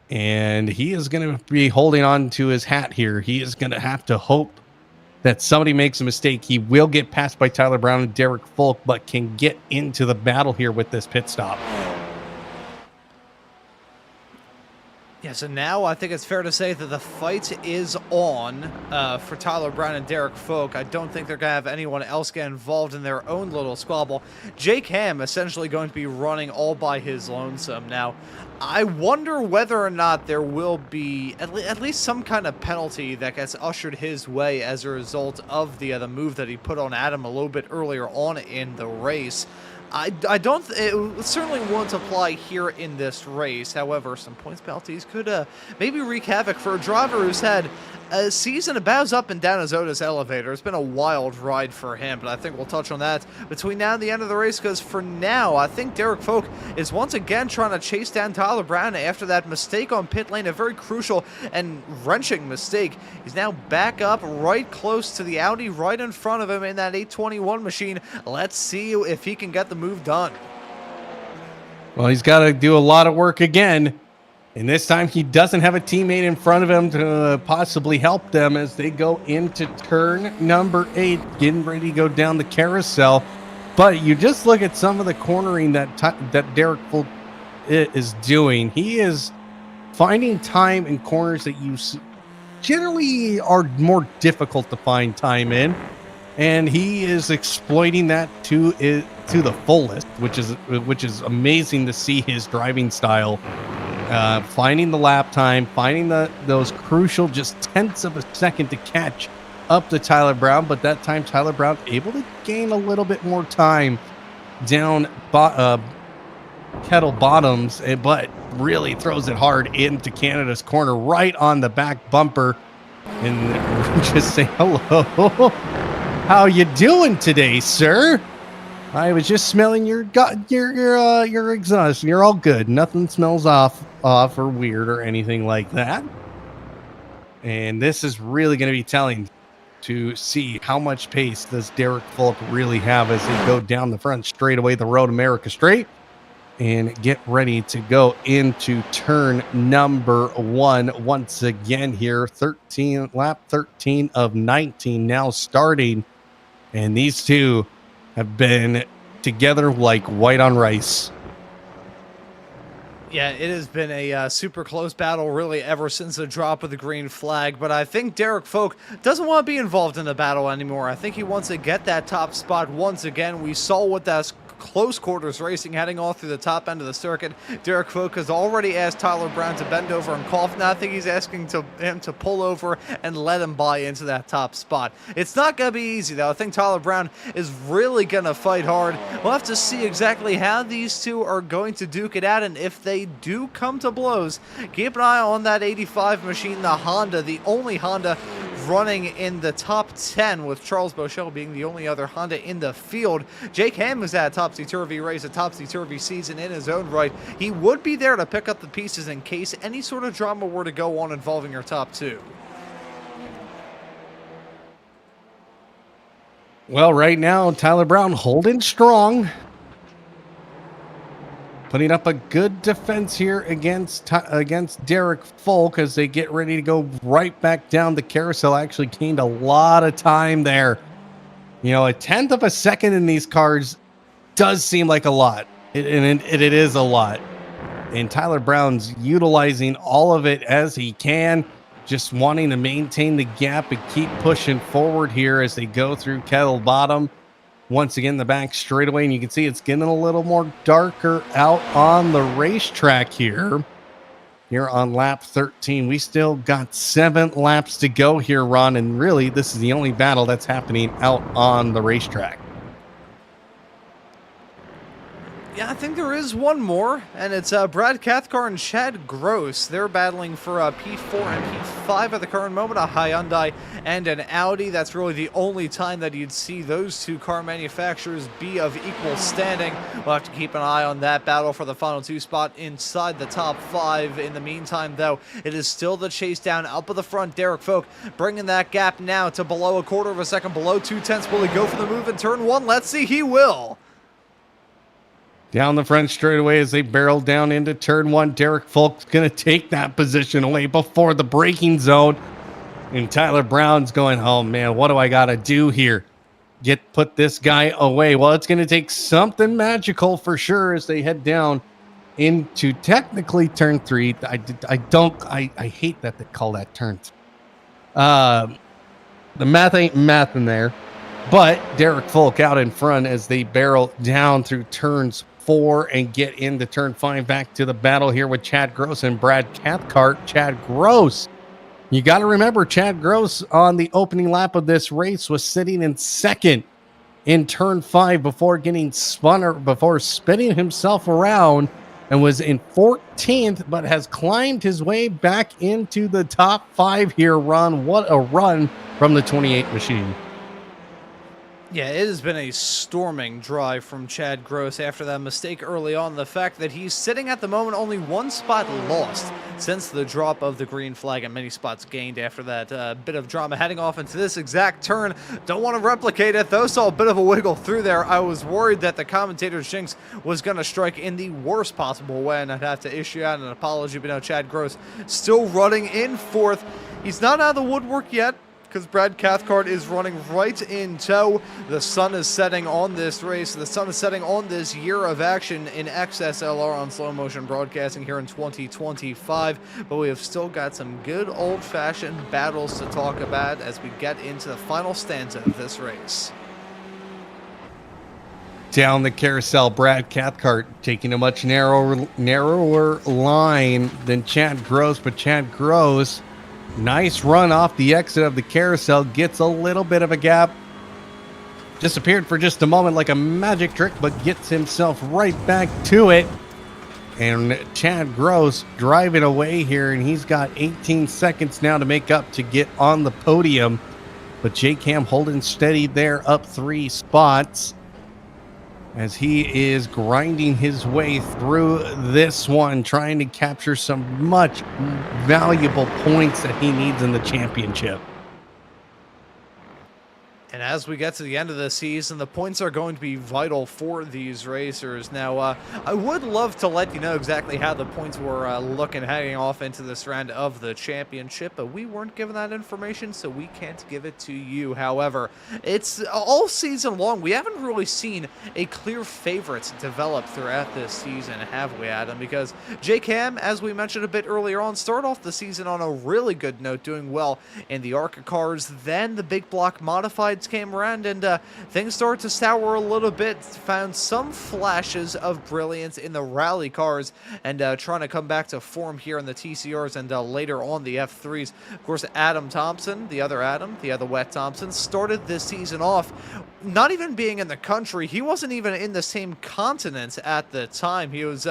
And he is going to be holding on to his hat here. He is going to have to hope that somebody makes a mistake. He will get passed by Tyler Brown and Derek Folk, but can get into the battle here with this pit stop. Yeah, so now I think it's fair to say that the fight is on for Tyler Brown and Derek Folk. I don't think they're going to have anyone else get involved in their own little squabble. Jake Ham essentially going to be running all by his lonesome. Now, I wonder whether or not there will be at least some kind of penalty that gets ushered his way as a result of the move that he put on Adam a little bit earlier on in the race. I don't, it certainly won't apply here in this race. However, some points penalties could maybe wreak havoc for a driver who's had a season about as up and down as Otis Elevator. It's been a wild ride for him, but I think we'll touch on that between now and the end of the race, because for now, I think Derek Folk is once again trying to chase down Tyler Brown after that mistake on pit lane, a very crucial and wrenching mistake. He's now back up right close to the Audi right in front of him in that 821 machine. Let's see if he can get the move done. Well, he's got to do a lot of work again. And this time he doesn't have a teammate in front of him to possibly help them as they go into turn number 8, getting ready to go down the carousel. But you just look at some of the cornering that Derek Folk is doing. He is finding time in corners that you generally are more difficult to find time in. And he is exploiting that to the fullest, which is amazing to see his driving style. Finding the lap time, finding those crucial just tenths of a second to catch up to Tyler Brown, but that time Tyler Brown able to gain a little bit more time down Kettle Bottoms, but really throws it hard into Canada's corner, right on the back bumper, and just say hello. How you doing today, sir? I was just smelling your exhaust. You're all good. Nothing smells off or weird or anything like that. And this is really going to be telling to see how much pace does Derek Folk really have as they go down the front straightaway, the Road America Straight, and get ready to go into turn number 1 once again here. Lap 13 of 19 now starting, and these two have been together like white on rice. Yeah, it has been a super close battle really ever since the drop of the green flag, but I think Derek Folk doesn't want to be involved in the battle anymore. I think he wants to get that top spot once again. We saw what that's close quarters racing heading all through the top end of the circuit. Derek Folk has already asked Tyler Brown to bend over and cough. Now I think he's asking him to pull over and let him buy into that top spot. It's not going to be easy, though. I think Tyler Brown is really going to fight hard. We'll have to see exactly how these two are going to duke it out, and if they do come to blows, keep an eye on that 85 machine, the Honda, the only Honda running in the top 10, with Charles Bochelle being the only other Honda in the field. Jake Ham has had a topsy-turvy race, a topsy-turvy season in his own right. He would be there to pick up the pieces in case any sort of drama were to go on involving your top two. Well, right now, Tyler Brown holding strong. Putting up a good defense here against Derek Folk as they get ready to go right back down the carousel. Actually gained a lot of time there. You know, a tenth of a second in these cars does seem like a lot. It is a lot. And Tyler Brown's utilizing all of it as he can, just wanting to maintain the gap and keep pushing forward here as they go through Kettle Bottom. Once again, the back straightaway, and you can see it's getting a little more darker out on the racetrack here on lap 13. We still got 7 laps to go here, Ron, and really this is the only battle that's happening out on the racetrack. Yeah, I think there is one more, and it's Brad Cathcart and Chad Gross. They're battling for P4 and P5 at the current moment, a Hyundai and an Audi. That's really the only time that you'd see those two car manufacturers be of equal standing. We'll have to keep an eye on that battle for the final two spot inside the top 5. In the meantime, though, it is still the chase down up at the front. Derek Folk bringing that gap now to below a quarter of a second, below 2/10. Will he go for the move in turn 1? Let's see, he will. Down the front straightaway as they barrel down into turn 1. Derek Folk's going to take that position away before the braking zone. And Tyler Brown's going, oh man, what do I got to do here? Put this guy away. Well, it's going to take something magical for sure as they head down into technically turn 3. I hate that they call that turns. The math ain't math in there. But Derek Folk out in front as they barrel down through turns 4 and get into turn 5. Back to the battle here with Chad Gross and Brad Cathcart. Chad Gross, you got to remember, Chad Gross on the opening lap of this race was sitting in second in turn 5 before getting spun or before spinning himself around and was in 14th, but has climbed his way back into the top 5 here. Ron, what a run from the 28 machine. Yeah, it has been a storming drive from Chad Gross after that mistake early on. The fact that he's sitting at the moment only one spot lost since the drop of the green flag and many spots gained after that bit of drama heading off into this exact turn. Don't want to replicate it, though. Saw a bit of a wiggle through there. I was worried that the commentator's jinx was going to strike in the worst possible way, and I'd have to issue out an apology. But now Chad Gross still running in 4th. He's not out of the woodwork yet, because Brad Cathcart is running right in tow. The sun is setting on this race. The sun is setting on this year of action in XSLR on slow motion broadcasting here in 2025. But we have still got some good old-fashioned battles to talk about as we get into the final stanza of this race. Down the carousel, Brad Cathcart taking a much narrower line than Chad Gross, but Chad Gross, nice run off the exit of the carousel, gets a little bit of a gap, disappeared for just a moment like a magic trick, but gets himself right back to it. And Chad Gross driving away here, and he's got 18 seconds now to make up to get on the podium. But J-Cam holding steady there, up 3 spots, as he is grinding his way through this one, trying to capture some much valuable points that he needs in the championship. And as we get to the end of the season, the points are going to be vital for these racers. Now, I would love to let you know exactly how the points were looking heading off into this round of the championship, but we weren't given that information, so we can't give it to you. However, it's all season long. We haven't really seen a clear favorite develop throughout this season, have we, Adam? Because J-Cam, as we mentioned a bit earlier on, started off the season on a really good note, doing well in the ARCA cars. Then the big block modified came around and things started to sour a little bit. Found some flashes of brilliance in the rally cars and trying to come back to form here in the TCRs and later on the F3s. Of course, Adam Thomsen, the other wet Thomsen, started this season off not even being in the country. He wasn't even in the same continent at the time. He was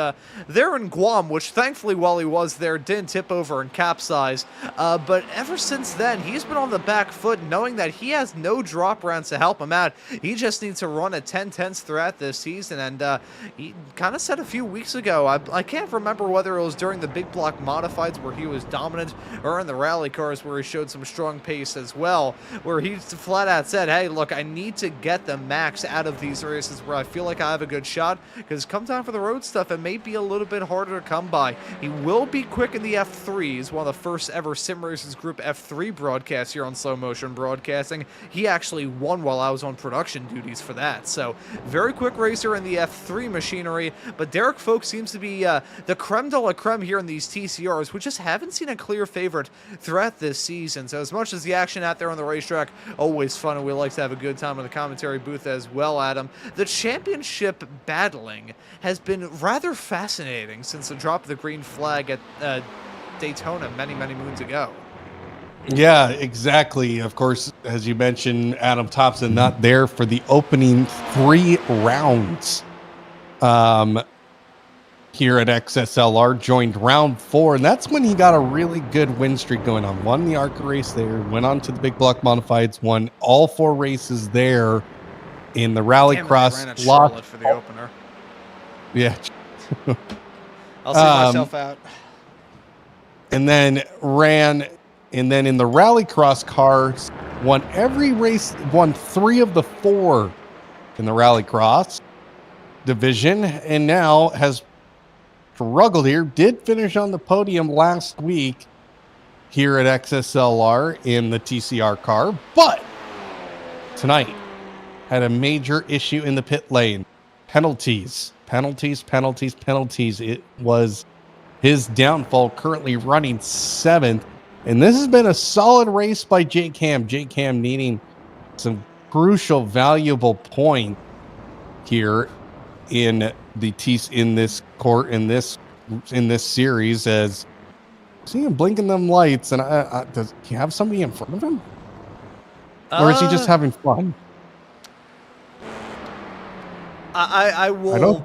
there in Guam, which thankfully while he was there didn't tip over and capsize. But ever since then, he's been on the back foot, knowing that he has no drop rounds to help him out. He just needs to run at 10/10 throughout this season, and he kind of said a few weeks ago, I can't remember whether it was during the big block modifieds where he was dominant or in the rally cars where he showed some strong pace as well, where he flat out said, hey, look, I need to get the max out of these races where I feel like I have a good shot, because come time for the road stuff, it may be a little bit harder to come by. He will be quick in the F3s, one of the first ever Sim Racers Group F3 broadcasts here on Slow Motion Broadcasting. He actually won while I was on production duties for that, so very quick racer in the F3 machinery. But Derek Folk seems to be the creme de la creme here in these TCRs. We just haven't seen a clear favorite throughout this season, so as much as the action out there on the racetrack, always fun, and we like to have a good time in the commentary booth as well, Adam. The championship battling has been rather fascinating since the drop of the green flag at Daytona many moons ago. Yeah, exactly. Of course, as you mentioned, Adam Thomsen not there for the opening 3 rounds here at XSLR, joined round 4, and that's when he got a really good win streak going on. Won the ARCA race there, went on to the big block modifieds, won all 4 races there in the rallycross. Ran at Charlotte for the opener. Yeah. I'll see myself out. And then in the rallycross cars, won every race, won 3 of the 4 in the rallycross division, and now has struggled here. Did finish on the podium last week here at XSLR in the TCR car, but tonight had a major issue in the pit lane. Penalties. It was his downfall, currently running 7th. And this has been a solid race by Jake Ham. Jake Ham needing some crucial, valuable point here in this series, as see him blinking them lights. And does he have somebody in front of him, or is he just having fun? I will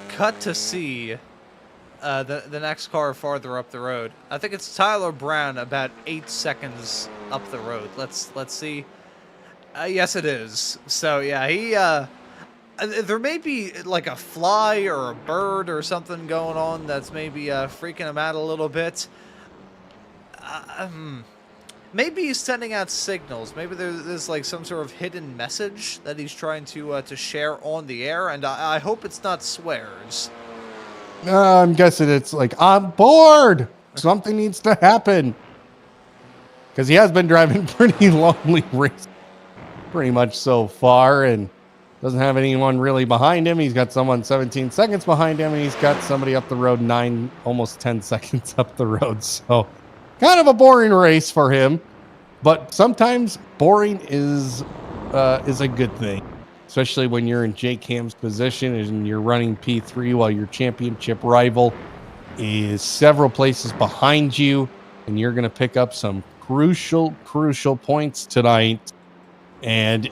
cut to see the next car farther up the road. I think it's Tyler Brown, about 8 seconds up the road. Let's see. Yes, it is. So yeah, he there may be like a fly or a bird or something going on that's maybe freaking him out a little bit. Maybe he's sending out signals. Maybe there's like some sort of hidden message that he's trying to share on the air, and I hope it's not swears. I'm guessing it's like, I'm bored. Something needs to happen. Because he has been driving pretty lonely race pretty much so far, and doesn't have anyone really behind him. He's got someone 17 seconds behind him, and he's got somebody up the road 9, almost 10 seconds up the road. So kind of a boring race for him, but sometimes boring is a good thing, especially when you're in Jake Ham's position and you're running P3 while your championship rival is several places behind you, and you're going to pick up some crucial points tonight. And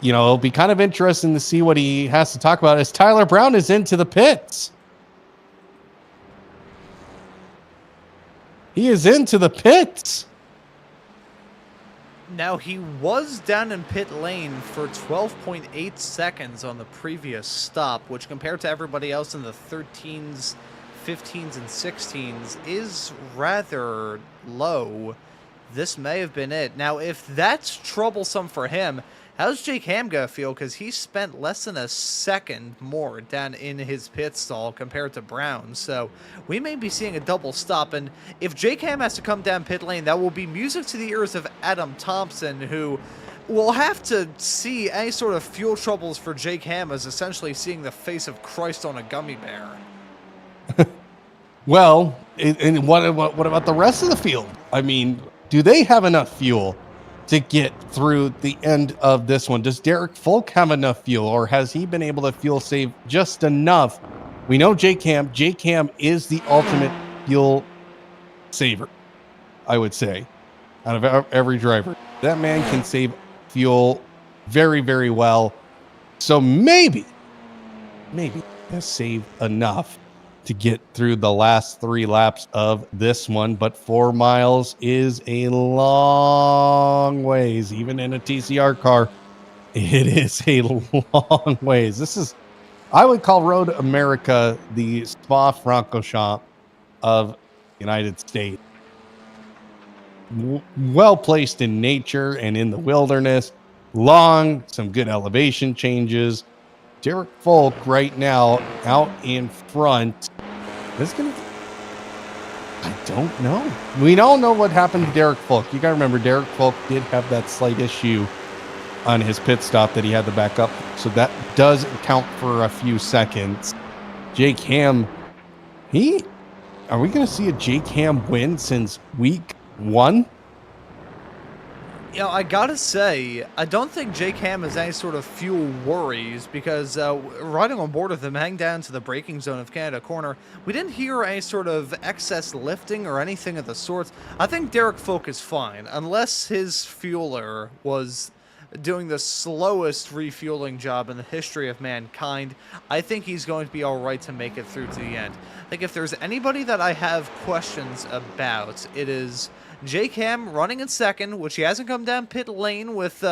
you know, it'll be kind of interesting to see what he has to talk about as Tyler Brown is into the pits. He is into the pits. Now, he was down in pit lane for 12.8 seconds on the previous stop, which compared to everybody else in the 13s, 15s, and 16s is rather low. This may have been it. Now, if that's troublesome for him, how's Jake Ham gonna feel? Because he spent less than a second more down in his pit stall compared to Brown. So we may be seeing a double stop. And if Jake Ham has to come down pit lane, that will be music to the ears of Adam Thomsen, who will have to see any sort of fuel troubles for Jake Ham as essentially seeing the face of Christ on a gummy bear. Well, and what about the rest of the field? I mean, do they have enough fuel to get through the end of this one? Does Derek Folk have enough fuel, or has he been able to fuel save just enough? We know Jake Ham is the ultimate fuel saver, I would say, out of every driver. That man can save fuel very, very well. So maybe has saved enough to get through the last 3 laps of this one, but 4 miles is a long ways. Even in a TCR car, it is a long ways. This is, I would call Road America the Spa-Francorchamps of the United States. Well placed in nature and in the wilderness. Long, some good elevation changes. Derek Folk right now out in front. I don't know. We don't know what happened to Derek Folk. You got to remember, Derek Folk did have that slight issue on his pit stop that he had to back up. So that does count for a few seconds. Jake Ham, are we going to see a Jake Ham win since week 1? You know, I gotta say, I don't think Jake Ham has any sort of fuel worries, because riding on board with him, heading down to the braking zone of Canada Corner, we didn't hear any sort of excess lifting or anything of the sorts. I think Derek Folk is fine, unless his fueler was doing the slowest refueling job in the history of mankind. I think he's going to be all right to make it through to the end. I think if there's anybody that I have questions about, it is Jake Ham running in second, which he hasn't come down pit lane with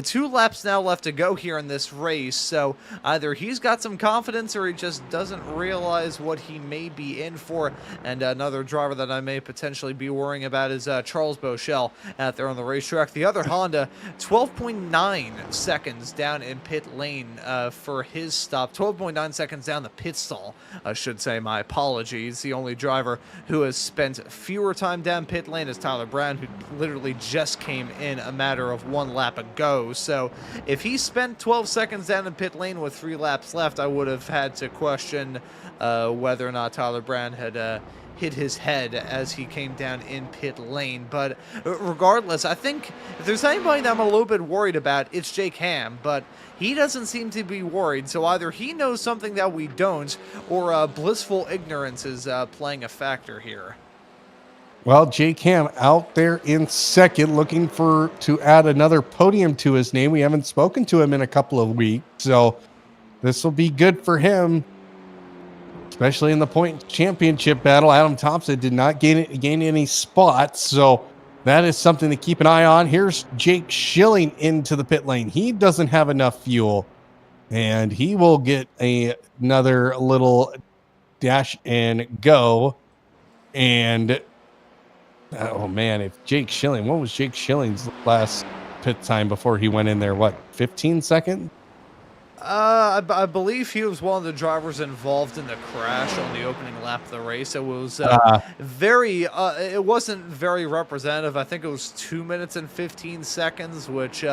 2 laps now left to go here in this race. So either he's got some confidence or he just doesn't realize what he may be in for. And another driver that I may potentially be worrying about is Charles Bochel out there on the racetrack. The other Honda, 12.9 seconds down in pit lane for his stop. 12.9 seconds down the pit stall, I should say. My apologies. The only driver who has spent fewer time down pit lane is Tyler Brown, who literally just came in a matter of 1 lap ago. So if he spent 12 seconds down in pit lane with 3 laps left, I would have had to question whether or not Tyler Brown had hit his head as he came down in pit lane. But regardless, I think if there's anybody that I'm a little bit worried about, it's Jake Ham, but he doesn't seem to be worried. So either he knows something that we don't, or blissful ignorance is playing a factor here. Well, Jake Ham out there in second, looking to add another podium to his name. We haven't spoken to him in a couple of weeks, so this will be good for him, especially in the point championship battle. Adam Thomsen did not gain any spots, so that is something to keep an eye on. Here's Jake Schilling into the pit lane. He doesn't have enough fuel, and he will get another little dash and go. And oh man, if Jake Schilling, what was Jake Schilling's last pit time before he went in there? What, 15 seconds? I believe he was one of the drivers involved in the crash on the opening lap of the race. It was it wasn't very representative. I think it was 2 minutes and 15 seconds, which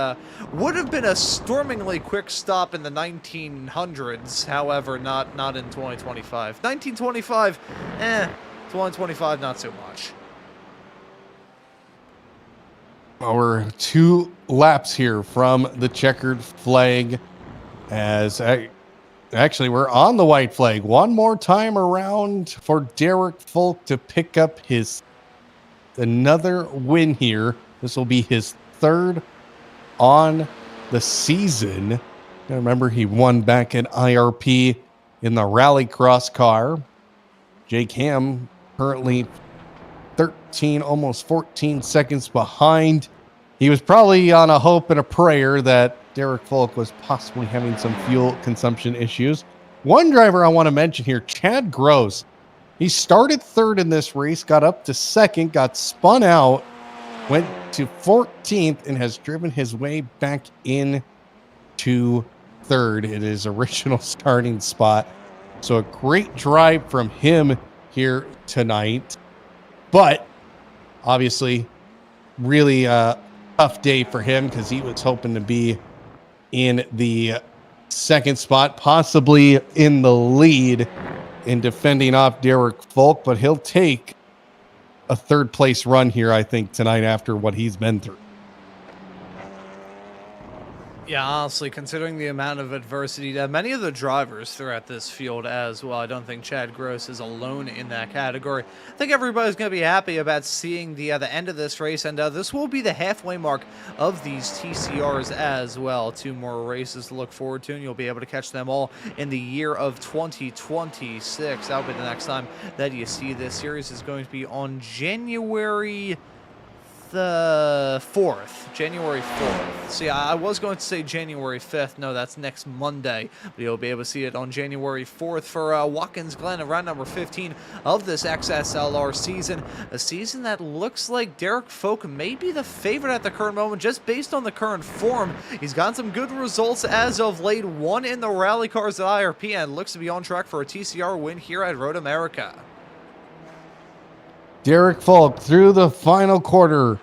would have been a stormingly quick stop in the 1900s. However, not in 2025. 1925, 2025, not so much. We're 2 laps here from the checkered flag, as actually we're on the white flag. One more time around for Derek Folk to pick up another win here. This will be his 3rd on the season. I remember he won back at IRP in the rallycross car. Jake Ham currently 13, almost 14 seconds behind. He was probably on a hope and a prayer that Derek Folk was possibly having some fuel consumption issues. One driver I want to mention here, Chad Gross. He started 3rd in this race, got up to 2nd, got spun out, went to 14th, and has driven his way back in to 3rd in his original starting spot. So a great drive from him here tonight. But obviously, really tough day for him because he was hoping to be in the 2nd spot, possibly in the lead in defending off Derek Folk. But he'll take a 3rd place run here, I think, tonight after what he's been through. Yeah, honestly, considering the amount of adversity that many of the drivers throughout this field as well, I don't think Chad Gross is alone in that category. I think everybody's going to be happy about seeing the end of this race, and this will be the halfway mark of these TCRs as well. 2 more races to look forward to, and you'll be able to catch them all in the year of 2026. That'll be the next time that you see this series. Is going to be on January the 4th, January 4th. See, I was going to say January 5th. No, that's next Monday. But you'll be able to see it on January 4th for Watkins Glen, round number 15 of this XSLR season. A season that looks like Derek Folk may be the favorite at the current moment, just based on the current form. He's gotten some good results as of late. Won in the rally cars at IRP and looks to be on track for a TCR win here at Road America. Derek Folk through the final quarter,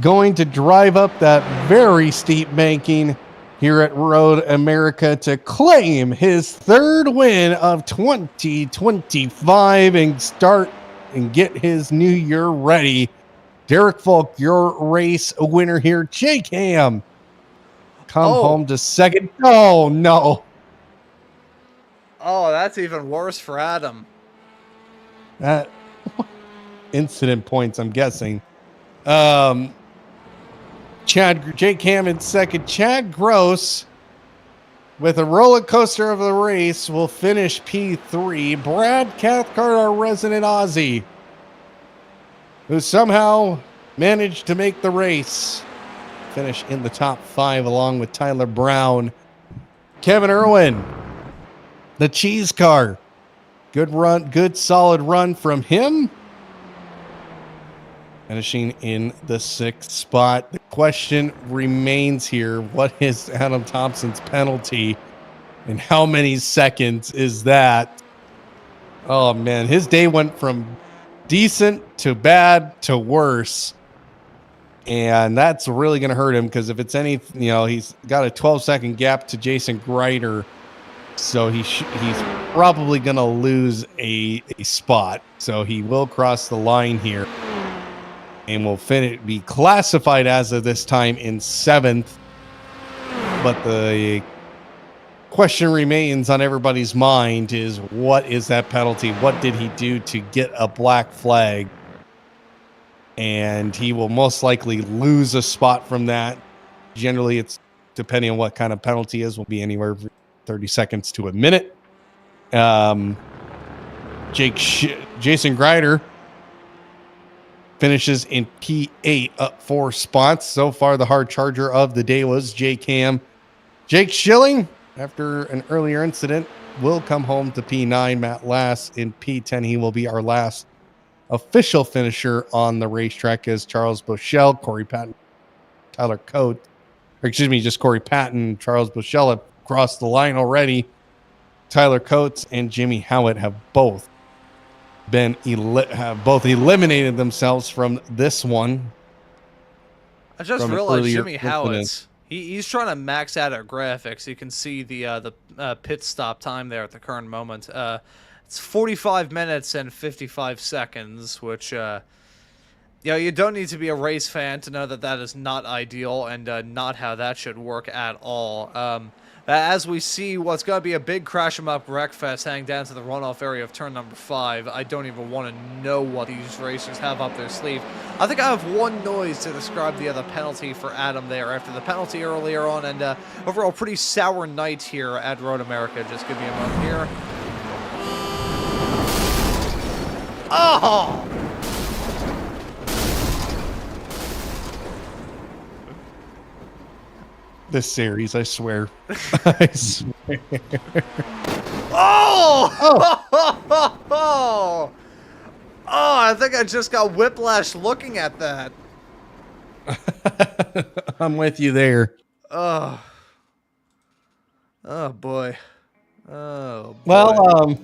going to drive up that very steep banking here at Road America to claim his 3rd win of 2025 and start and get his new year ready. Derek Folk, your race winner here. Jake Ham, come home to 2nd. Oh, no. Oh, that's even worse for Adam. That incident points, I'm guessing. Jake Ham in second. Chad Gross, with a roller coaster of the race, will finish P3. Brad Cathcart, our resident Aussie, who somehow managed to make the race, finish in the top 5 along with Tyler Brown. Kevin Irwin, the cheese car. Good run, good solid run from him. Finishing in the 6th spot. The question remains here, what is Adam Thomsen's penalty and how many seconds is that? Oh man, his day went from decent to bad to worse. And that's really going to hurt him because if it's any, he's got a 12-second gap to Jason Greider. So he's probably going to lose a spot. So he will cross the line here. And will be classified as of this time in 7th. But the question remains on everybody's mind is, what is that penalty? What did he do to get a black flag? And he will most likely lose a spot from that. Generally, it's depending on what kind of penalty is, will be anywhere from 30 seconds to a minute. Jason Greider finishes in P8, up 4 spots. So far, the hard charger of the day was Jake Ham. Jake Schilling, after an earlier incident, will come home to P9. Matt Lass in P10. He will be our last official finisher on the racetrack as Charles Bochelle, Corey Patton, Tyler Coates, just Corey Patton, Charles Bochelle have crossed the line already. Tyler Coates and Jimmy Howitt have both eliminated themselves from this one. I just realized Jimmy Howitt, he's trying to max out our graphics. You can see the pit stop time there at the current moment. It's 45 minutes and 55 seconds, which you don't need to be a race fan to know that is not ideal and not how that should work at all. As we see what's going to be a big crash 'em up wreckfest heading down to the runoff area of turn number 5. I don't even want to know what these racers have up their sleeve. I think I have one noise to describe the other penalty for Adam there after the penalty earlier on, and overall pretty sour night here at Road America. Just give me a moment here. Oh! This series, I swear. I swear. Oh! Oh! I think I just got whiplash looking at that. I'm with you there. Oh. Oh boy. Oh boy. Well,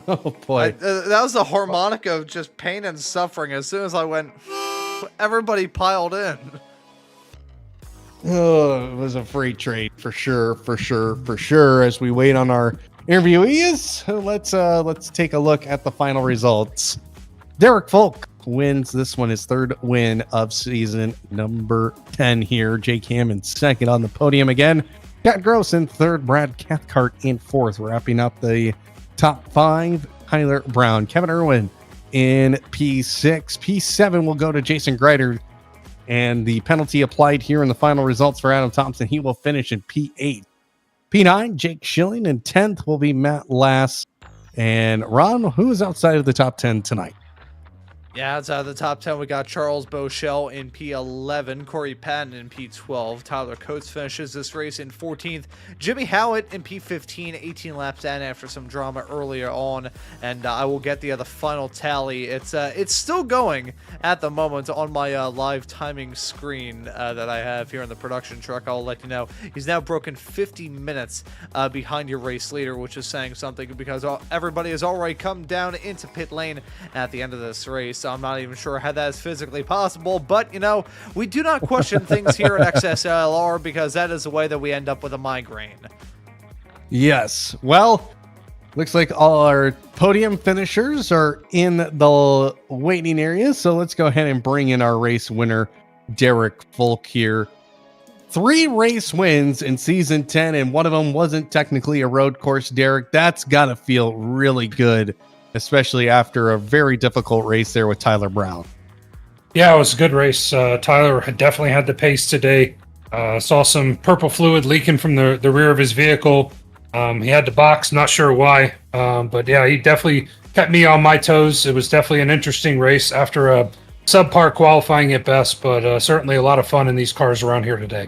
oh boy. That was a harmonic of just pain and suffering. As soon as I went, everybody piled in. Oh, it was a freight train for sure. As we wait on our interviewees, let's take a look at the final results. Derek Folk wins this one, his 3rd win of season number 10 here. Jake Ham in 2nd on the podium again. Pat Gross in 3rd, Brad Cathcart in 4th. Wrapping up the top 5, Tyler Brown. Kevin Irwin in P6. P7 will go to Jason Greider. And the penalty applied here in the final results for Adam Thomsen. He will finish in P8. P9, Jake Schilling. And 10th will be Matt Lass. And Ron, who is outside of the top 10 tonight? Yeah, outside of the top 10, we got Charles Bochelle in P11, Corey Patton in P12, Tyler Coates finishes this race in 14th, Jimmy Howitt in P15, 18 laps in after some drama earlier on, and I will get the final tally. It's still going at the moment on my live timing screen that I have here in the production truck. I'll let you know. He's now broken 50 minutes behind your race leader, which is saying something because everybody has already come down into pit lane at the end of this race. So I'm not even sure how that is physically possible, but we do not question things here at XSLR because that is the way that we end up with a migraine. Yes. Well, looks like all our podium finishers are in the waiting area. So let's go ahead and bring in our race winner, Derek Folk here. 3 race wins in season 10, and one of them wasn't technically a road course, Derek. That's got to feel really good, especially after a very difficult race there with Tyler Brown. Yeah, it was a good race. Tyler definitely had the pace today. Saw some purple fluid leaking from the rear of his vehicle. He had to box, not sure why. But yeah, he definitely kept me on my toes. It was definitely an interesting race after a subpar qualifying at best, but certainly a lot of fun in these cars around here today.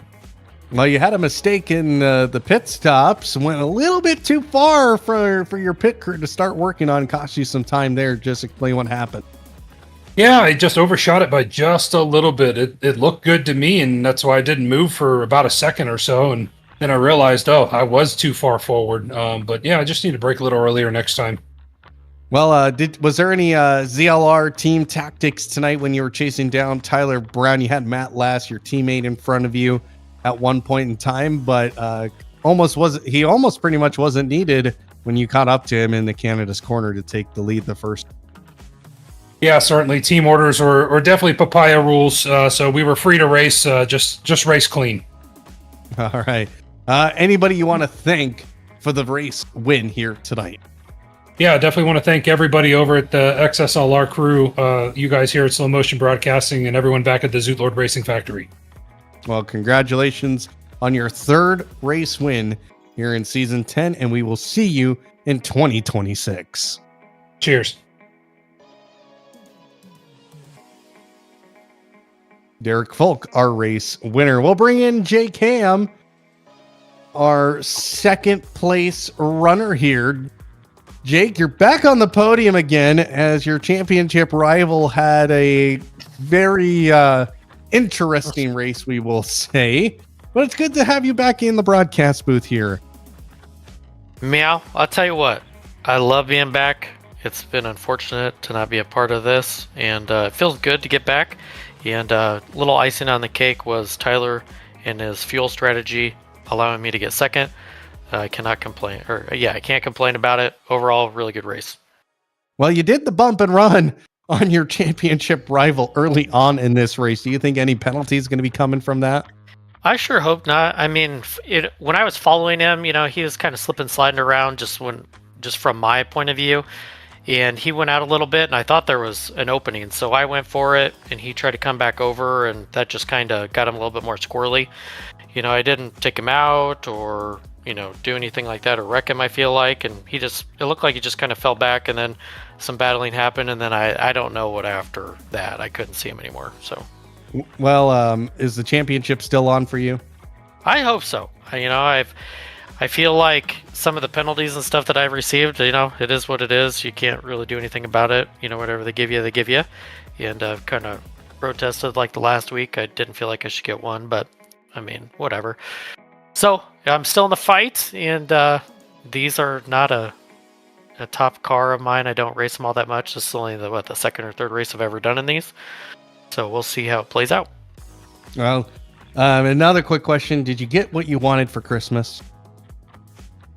Well, you had a mistake in the pit stops, went a little bit too far for your pit crew to start working on, cost you some time there. Just explain what happened. Yeah, I just overshot it by just a little bit. It looked good to me, and that's why I didn't move for about a second or so. And then I realized, oh, I was too far forward. But yeah, I just need to brake a little earlier next time. Well, was there any ZLR team tactics tonight when you were chasing down Tyler Brown? You had Matt Lass, your teammate, in front of you at one point in time, but he almost pretty much wasn't needed when you caught up to him in the Canada's corner to take the lead the first. Yeah, certainly. Team orders or definitely papaya rules. So we were free to race, just race clean. All right. Anybody you want to thank for the race win here tonight? Yeah, definitely want to thank everybody over at the XSLR crew, you guys here at Slow Motion Broadcasting, and everyone back at the Zoot Lord Racing Factory. Well, congratulations on your third race win here in season 10, and we will see you in 2026. Cheers. Derek Folk, our race winner. We'll bring in Jake Ham, our second place runner here. Jake, you're back on the podium again as your championship rival had a very interesting race, we will say. But it's good to have you back in the broadcast booth here. Meow, I'll tell you what, I love being back. It's been unfortunate to not be a part of this, and it feels good to get back. And little icing on the cake was Tyler and his fuel strategy allowing me to get second. I cannot complain, I can't complain about it. Overall, really good race. Well, you did the bump and run on your championship rival early on in this race. Do you think any penalties going to be coming from that? I sure hope not. I mean, when I was following him, he was kind of slipping, sliding around just from my point of view. And he went out a little bit, and I thought there was an opening. So I went for it, and he tried to come back over, and that just kind of got him a little bit more squirrely. I didn't take him out or, do anything like that or wreck him, I feel like. And it looked like he just kind of fell back, and then some battling happened. And then I don't know what after that. I couldn't see him anymore. So, well, is the championship still on for you? I hope so. I feel like some of the penalties and stuff that I've received, it is what it is. You can't really do anything about it. Whatever they give you, they give you. And I've kind of protested like the last week. I didn't feel like I should get one, but I mean, whatever. So I'm still in the fight, and these are not a top car of mine. I don't race them all that much. This is only the second or third race I've ever done in these. So we'll see how it plays out. Well, another quick question. Did you get what you wanted for Christmas?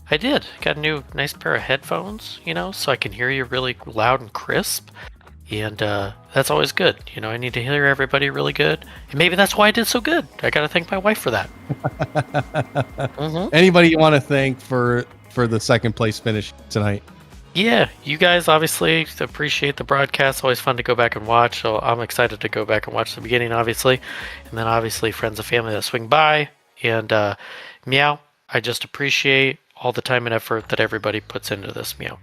I did. Got a nice pair of headphones, so I can hear you really loud and crisp. And that's always good. I need to hear everybody really good. And maybe that's why I did so good. I got to thank my wife for that. Anybody you want to thank for the second place finish tonight? Yeah, you guys obviously appreciate the broadcast. Always fun to go back and watch. So I'm excited to go back and watch the beginning, obviously. And then obviously friends and family that swing by. And Meow, I just appreciate all the time and effort that everybody puts into this. Meow.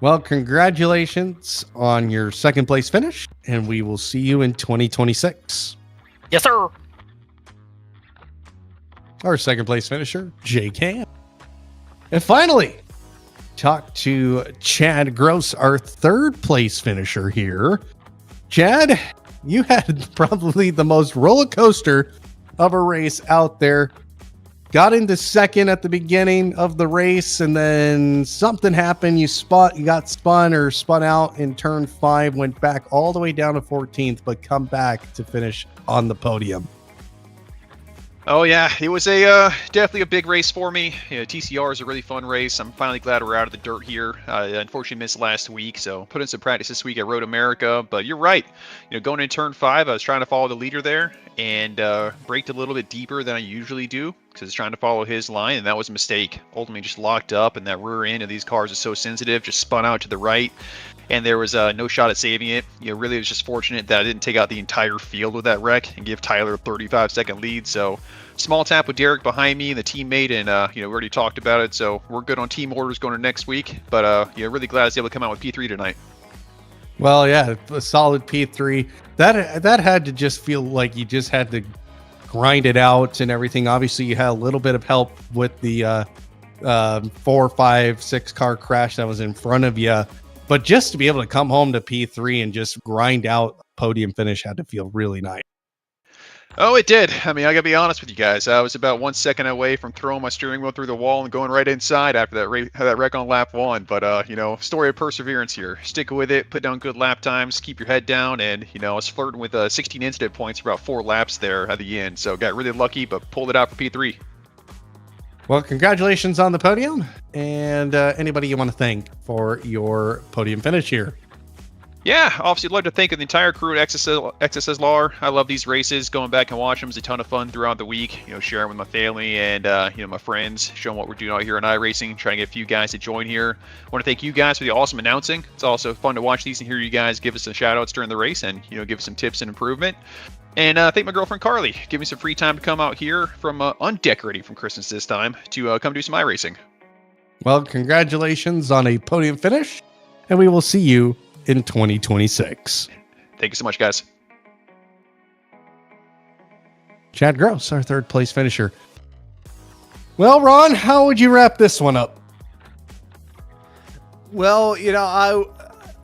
Well, congratulations on your second place finish, and we will see you in 2026. Yes, sir. Our second place finisher, Jake Ham. And finally, talk to Chad Gross, our third place finisher here. Chad, you had probably the most roller coaster of a race out there. Got into second at the beginning of the race, and then something happened. You got spun out in turn 5, went back all the way down to 14th, but come back to finish on the podium. Oh yeah, it was definitely a big race for me. TCR is a really fun race. I'm finally glad we're out of the dirt here. I unfortunately missed last week, so put in some practice this week at Road America. But you're right. Going into turn 5, I was trying to follow the leader there and braked a little bit deeper than I usually do. because it's trying to follow his line, and that was a mistake. Ultimately just locked up, and that rear end of these cars is so sensitive, just spun out to the right, and there was no shot at saving it. Really, it was just fortunate that I didn't take out the entire field with that wreck and give Tyler a 35-second lead. So small tap with Derek behind me and the teammate, and we already talked about it, so we're good on team orders going to next week. But really glad I was able to come out with P3 tonight. Well, yeah, a solid P3. That had to just feel like you just had to grind it out and everything. Obviously, you had a little bit of help with the 4, 5, 6 car crash that was in front of you. But just to be able to come home to P3 and just grind out podium finish had to feel really nice. Oh, it did. I mean, I gotta be honest with you guys. I was about 1 second away from throwing my steering wheel through the wall and going right inside after that wreck on lap 1. But story of perseverance here. Stick with it. Put down good lap times. Keep your head down. And I was flirting with 16 incident points for about 4 laps there at the end. So got really lucky, but pulled it out for P3. Well, congratulations on the podium. And anybody you want to thank for your podium finish here? Yeah, obviously I'd love to thank the entire crew at XSLR. I love these races. Going back and watching them is a ton of fun throughout the week. Sharing with my family and my friends, showing what we're doing out here in iRacing, trying to get a few guys to join here. I want to thank you guys for the awesome announcing. It's also fun to watch these and hear you guys give us some shout outs during the race and give us some tips and improvement. And thank my girlfriend Carly, give me some free time to come out here from undecorating from Christmas this time to come do some iRacing. Well, congratulations on a podium finish, and we will see you in 2026. Thank you so much, guys. Chad Gross, our third place finisher. Well, Ron, how would you wrap this one up? Well,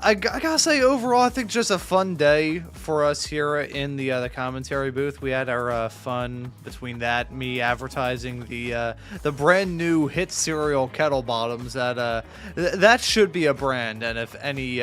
I gotta say, overall, I think just a fun day for us here in the commentary booth. We had our fun between that, me advertising the brand new hit cereal Kettle Bottoms. That should be a brand, and if any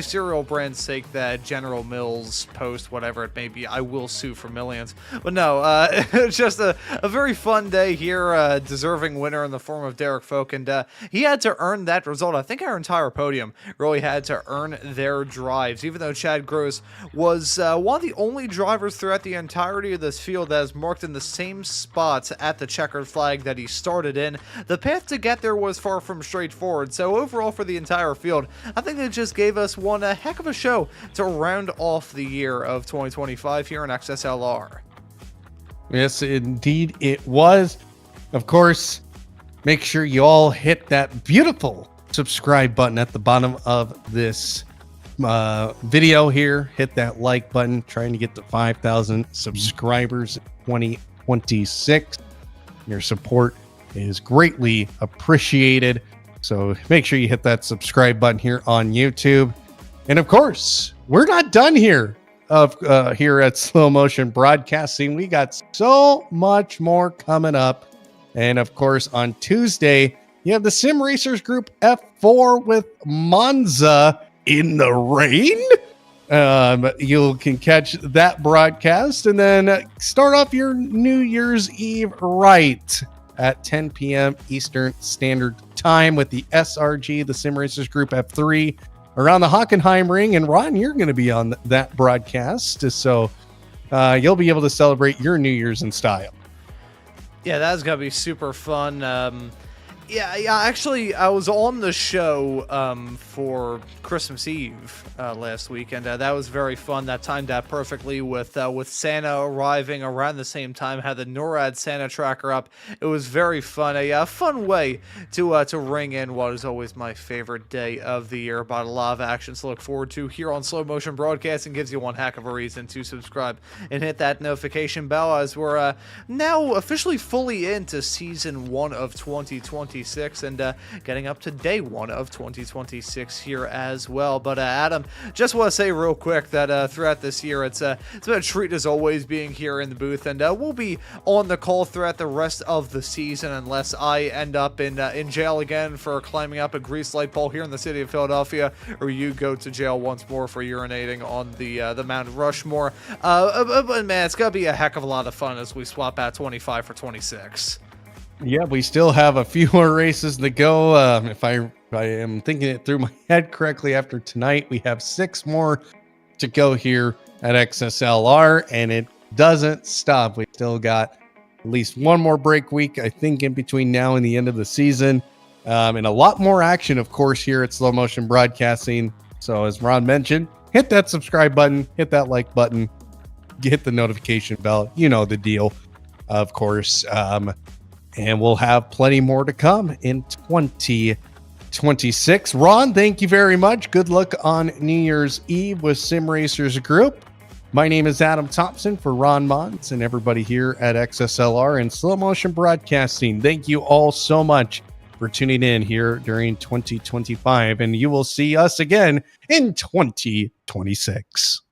cereal brands take that General Mills post, whatever it may be, I will sue for millions. But no, it's just a very fun day here. Deserving winner in the form of Derek Folk, and he had to earn that result. I think our entire podium really had to earn their drives, even though Chad Gross was one of the only drivers throughout the entirety of this field that is marked in the same spots at the checkered flag that he started in. The path to get there was far from straightforward, so overall for the entire field, I think it just gave us one heck of a show to round off the year of 2025 here in XSLR. Yes, indeed it was. Of course, make sure you all hit that beautiful subscribe button at the bottom of this video here. Hit that like button, trying to get to 5,000 subscribers in 2026. Your support is greatly appreciated, so make sure you hit that subscribe button here on YouTube. And of course, we're not done here here at Slow Motion Broadcasting. We got so much more coming up. And of course, on Tuesday, you have the Sim Racers Group F4 with Monza in the rain. You can catch that broadcast and then start off your New Year's Eve right at 10 p.m. Eastern Standard Time with the SRG, the Sim Racers Group F3, around the Hockenheim Ring. And Ron, you're going to be on that broadcast, so you'll be able to celebrate your New Year's in style. Yeah, that's going to be super fun. Yeah, actually, I was on the show for Christmas Eve last week, and that was very fun. That timed out perfectly with Santa arriving around the same time. Had the NORAD Santa tracker up. It was very fun. A fun way to ring in what is always my favorite day of the year. But a lot of actions to look forward to here on Slow Motion Broadcasting. Gives you one heck of a reason to subscribe and hit that notification bell, as we're now officially fully into Season 1 of 2026 and getting up to Day 1 of 2026 here as well. But Adam, just want to say real quick that throughout this year, it's been a treat as always being here in the booth, and we'll be on the call throughout the rest of the season unless I end up in jail again for climbing up a grease light pole here in the city of Philadelphia, or you go to jail once more for urinating on the Mount Rushmore. But man, it's gonna be a heck of a lot of fun as we swap out 25 for 26. Yeah, we still have a few more races to go. If I am thinking it through my head correctly, after tonight, we have 6 more to go here at XSLR, and it doesn't stop. We still got at least one more break week, I think, in between now and the end of the season. And a lot more action, of course, here at Slow Motion Broadcasting. So as Ron mentioned, hit that subscribe button, hit that like button, hit the notification bell. You know the deal, of course. And we'll have plenty more to come in 2026. Ron, thank you very much. Good luck on New Year's Eve with Sim Racers Group. My name is Adam Thomsen for Ron Maunz and everybody here at XSLR and Slow Motion Broadcasting. Thank you all so much for tuning in here during 2025, and you will see us again in 2026.